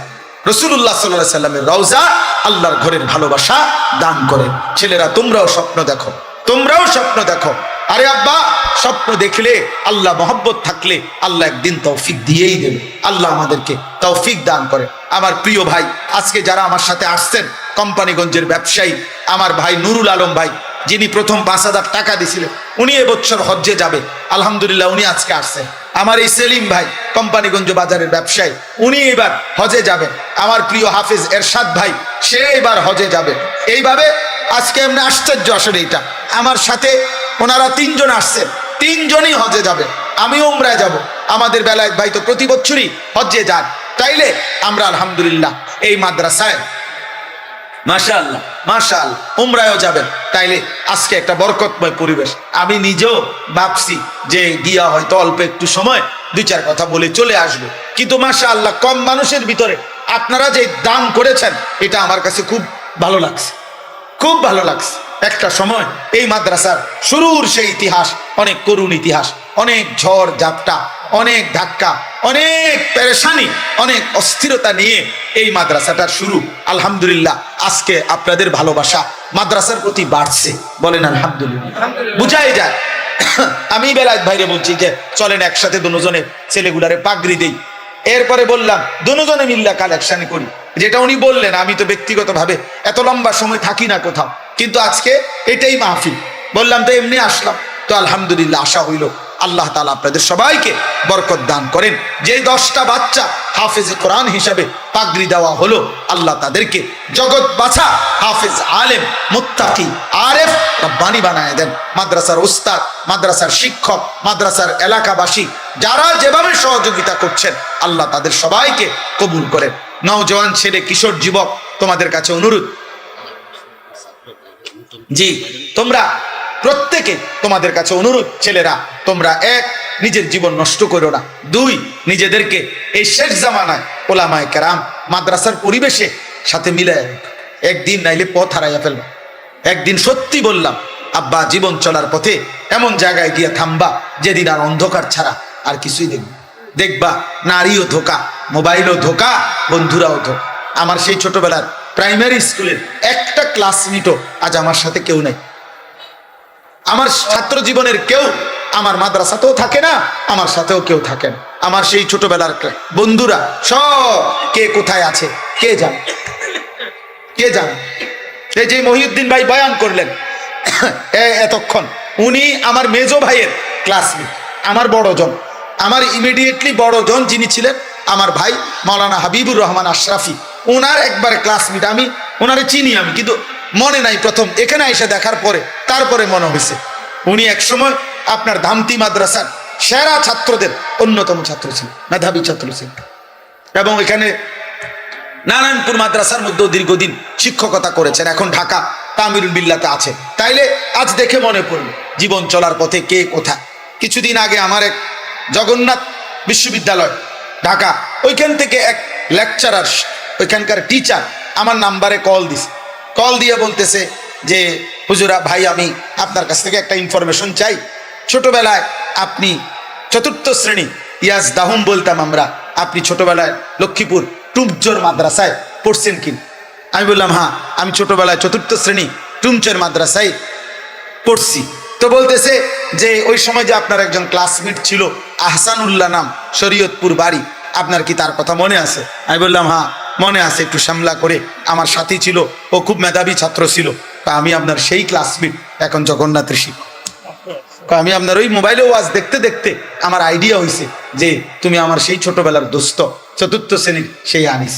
S1: রাসূলুল্লাহ সাল্লাল্লাহু আলাইহি সাল্লামের রওজা, আল্লাহর ঘরের ভালোবাসা দান করেন। ছেলেরা তোমরাও স্বপ্ন দেখো, তোমরাও স্বপ্ন দেখো। আরে আব্বা, স্বপ্ন দেখলে, আল্লাহ মহব্বত থাকলে আল্লাহ একদিন তৌফিক দিয়েই দেবে। আল্লাহ আমাদেরকে তৌফিক দান করে। আমার প্রিয় ভাই, আজকে যারা আমার সাথে আসছেন, কোম্পানিগঞ্জের ব্যবসায়ী আমার ভাই নুরুল আলম ভাই, যিনি প্রথম 5,000 টাকা দিয়েছিলেন, উনি এবছর হজ্জে যাবে। আলহামদুলিল্লাহ উনি আজকে আসছেন। আমার এই সেলিম ভাই কোম্পানিগঞ্জ বাজারের ব্যবসায়ী, উনি এবার হজে যাবেন। আমার প্রিয় হাফেজ এরশাদ ভাই, সে এবার হজে যাবে। এইভাবে আজকে এমনি আশ্চর্য আসলে এটা, আমার সাথে ওনারা 3 জন আসছেন, 3 জনই হজে যাবে। আমিও উমরায় যাব। আমাদের বেলায়েত ভাই তো প্রতি বছরই হজ্জে যান। তাইলে আমরা আলহামদুলিল্লাহ এই মাদ্রাসায় মাশাআল্লাহ মাশাআল্লাহ উমরায়ও যাবেন। তাইলে আজকে একটা বরকতময় পরিবেশ। আমি নিজেও ভাবছি যে গিয়া হয়তো অল্প একটু সময় 2-4 কথা বলে চলে আসবো, কিন্তু মাশাআল্লাহ কম মানুষের ভিতরে আপনারা যে দান করেছেন, এটা আমার কাছে খুব ভালো লাগছে, খুব ভালো লাগছে। একটা সময় এই মাদ্রাসার শুরুর সেই ইতিহাস, অনেক করুণ ইতিহাস, অনেক ঝড় ঝাপটা, অনেক ধাক্কা, অনেক পেরেশানি, অনেক অস্থিরতা নিয়ে এই মাদ্রাসাটার শুরু। আলহামদুলিল্লাহ আজকে আপনাদের ভালোবাসা মাদ্রাসার প্রতি বাড়ছে, বলেন আলহামদুলিল্লাহ। বুঝাই যায়। আমি বেলায়েত ভাইরে বলছি যে চলেন একসাথে দুজনে ছেলেগুলারে পাগড়ি দেই। এরপরে বললাম দুজনে মিল্লা কালেকশন করি, যেটা উনি বললেন। আমি তো ব্যক্তিগতভাবে এত লম্বা সময় থাকি না কোথাও, কিন্তু আজকে এটাই মাহফিল, বললাম তো এমনি আসলাম। তো আলহামদুলিল্লাহ আশা হইল আল্লাহ তাআলা আপনাদের সবাইকে বরকত দান করেন। যে 10টা বাচ্চা হাফেজ কোরআন হিসাবে পাগড়ি দেওয়া হলো, আল্লাহ তাদেরকে জগৎ বাছা হাফেজ, আলেম, মুত্তাকি, আরেফ, রব্বানি বানায় দেন। মাদ্রাসার উস্তাদ, মাদ্রাসার শিক্ষক, মাদ্রাসার এলাকাবাসী যারা যেভাবে সহযোগিতা করছেন, আল্লাহ তাদের সবাইকে কবুল করেন। নওজওয়ান ছেলে, কিশোর যুবক, তোমাদের কাছে অনুরোধ, জি তোমরা প্রত্যেকে, তোমাদের কাছে অনুরোধ, ছেলেরা তোমরা 1 নিজের জীবন নষ্ট করো না, 2 নিজেদেরকে এই শেষ জামানায় ওলামায়ে কেরাম মাদ্রাসার পরিবেশে সাথে মিলায় একদিন নাইলে পথ হারাইয়া ফেলবা। একদিন সত্যি বললাম আব্বা, জীবন চলার পথে এমন জায়গায় গিয়ে থামবা যেদিন আর অন্ধকার ছাড়া আর কিছুই দেখবা নারীও ধোকা, মোবাইলও ধোকা, বন্ধুরাও ধোকা। আমার সেই ছোটবেলার প্রাইমারি স্কুলের একটা ক্লাসমেটও আজ আমার সাথে কেউ নাই। আমার ছাত্র জীবনের কেউ আমার মাদ্রাসাতেও থাকে না, আমার সাথেও কেউ থাকে না। আমার সেই ছোটবেলার বন্ধুরা সব কে কোথায় আছে কে জানে, কে জানে। এই যে মহিউদ্দিন ভাই বয়ান করলেন এতক্ষণ, উনি আমার মেজো ভাইয়ের ক্লাসমেট, আমার বড়জন, আমার ইমিডিয়েটলি বড়জন যিনি ছিলেন আমার ভাই মাওলানা হাবিবুর রহমান আশরাফি, ওনার একবারে ক্লাসমেট। আমি ওনারে চিনি, আমি কিন্তু মনে নাই, প্রথম এখানে এসে দেখার পরে তারপরে মনে হয়েছে উনি একসময় আপনার ধামতি মাদ্রাসার সেরা ছাত্রদের অন্যতম ছাত্র ছিলেন, মেধাবী ছাত্র ছিলেন, এবং এখানে নারায়ণপুর মাদ্রাসার মধ্যেও দীর্ঘদিন শিক্ষকতা করেছেন। এখন ঢাকা তামিরুল বিল্লাতে আছে। তাইলে আজ দেখে মনে পড়ল জীবন চলার পথে কে কোথায়। কিছুদিন আগে আমার এক জগন্নাথ বিশ্ববিদ্যালয় ঢাকা। ওইখান থেকে এক লেকচারার, ওইখানকার টিচার আমার নাম্বারে কল দিছে। কল দিয়ে বলতেছে যে হুজুরা ভাই, আমি আপনার কাছ থেকে একটা ইনফরমেশন চাই। ছোটবেলায় আপনি 4th শ্রেণী, ইয়াজ দাহুম বলতাম আমরা, আপনি ছোটবেলায় লক্ষ্মীপুর টুমচর মাদ্রাসায় পড়ছেন কি? আমি বললাম হ্যাঁ, আমি ছোটবেলায় 4th শ্রেণী টুমচর মাদ্রাসায় পড়ছি। তো বলতেছে যে ওই সময় যে আপনার একজন ক্লাসমেট ছিল আহসানুল্লাহ নাম, শরীয়তপুর বাড়ি, আপনার কি তার কথা মনে আছে? আমি বললাম হ্যাঁ মনে আছে, একটু সামলা করে আমার সাথী ছিল, ও খুব মেধাবী ছাত্র ছিল। আমি আপনার সেই ক্লাসমেট, এখন জগন্নাথের শিক্ষক। আমি আপনার ওই মোবাইলে ওয়াজ দেখতে দেখতে আমার আইডিয়া হয়েছে যে তুমি আমার সেই ছোটবেলার দোস্ত, 4th শ্রেণীর সেই আনিস।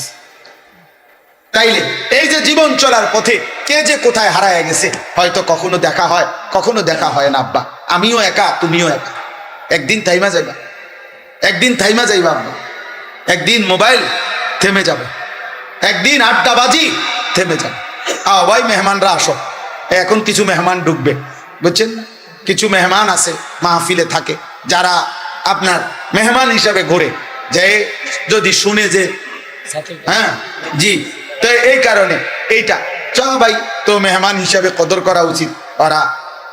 S1: তাইলে এই যে জীবন চলার পথে কে যে কোথায় হারায় গেছে, হয়তো কখনো দেখা হয়, কখনো দেখা হয় না। আব্বা আমিও একা, তুমিও একা। একদিন থাইমা যাইবা, একদিন থাইমা যাইবা আব্বা, একদিন মোবাইল থেমে যাবে, একদিন আড্ডাবাজি থেমে যাবে। ভাই মেহমানরা আসো, এখন কিছু মেহমান ঢুকবে, বুঝছেন? কিছু মেহমান আছে মাহফিলে থাকে, যারা আপনার মেহমান হিসাবে ঘোরে, যে যদি শুনে যে হ্যাঁ জি, তো এই কারণে এইটা ভাই, তো মেহমান হিসাবে কদর করা উচিত। ওরা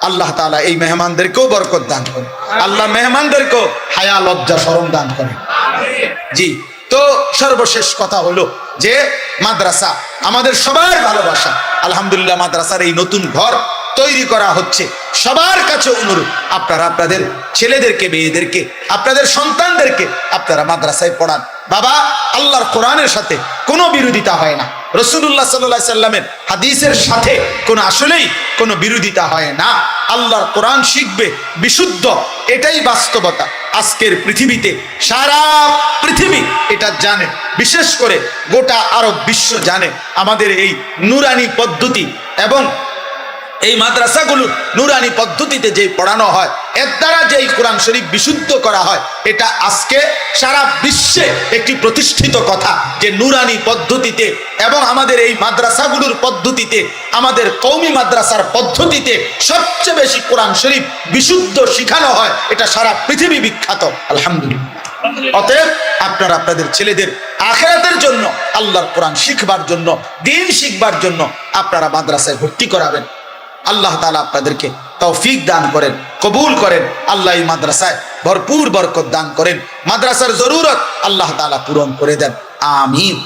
S1: আল্লাহ তাআলা এই মেহমানদেরকেও বরকত দান করে, আল্লাহ মেহমানদেরকেও হায়া লজ্জা শরম দান করে। জি, তো সর্বশেষ কথা হলো যে মাদ্রাসা আমাদের সবার ভালোবাসা। আলহামদুলিল্লাহ, মাদ্রাসার এই নতুন ঘর তৈরি করা হচ্ছে। সবার কাছে অনুরোধ, আপনারা আপনাদের ছেলেদেরকে, মেয়েদেরকে, আপনাদের সন্তানদেরকে আপনারা মাদ্রাসায় পড়ান। বাবা, আল্লাহর কোরআনের সাথে কোনো বিরোধিতা হয় না, রাসূলুল্লাহ সাল্লাল্লাহু আলাইহি সাল্লামের হাদিসের সাথে কোনো আসলেই কোনো বিরোধিতা হয় না। আল্লাহর কোরআন শিখবে বিশুদ্ধ, এটাই বাস্তবতা। আজকের পৃথিবীতে সারা পৃথিবী এটা জানে, বিশেষ করে গোটা আরব বিশ্ব জানে আমাদের এই নুরানি পদ্ধতি এবং এই মাদ্রাসাগুলো নুরানি পদ্ধতিতে যে পড়ানো হয়, এর দ্বারা যে কোরআন শরীফ বিশুদ্ধ করা হয়, এটা আজকে সারা বিশ্বে একটি প্রতিষ্ঠিত কথা যে নুরানি পদ্ধতিতে এবং আমাদের এই মাদ্রাসাগুলোর পদ্ধতিতে, আমাদের কওমি মাদ্রাসার পদ্ধতিতে সবচেয়ে বেশি কোরআন শরীফ বিশুদ্ধ শিখানো হয়। এটা সারা পৃথিবী বিখ্যাত, আলহামদুলিল্লাহ। অতএব আপনারা আপনাদের ছেলেদের আখিরাতের জন্য, আল্লাহর কোরআন শিখবার জন্য, দ্বীন শিখবার জন্য আপনারা মাদ্রাসায় ভর্তি করাবেন। আল্লাহ তাআলা আপনাদেরকে তৌফিক দান করেন, কবুল করেন। আল্লাহ এই মাদ্রাসায় ভরপুর বরকত দান করেন, মাদ্রাসার জরুরত আল্লাহ তাআলা পূরণ করে দেন, আমিন।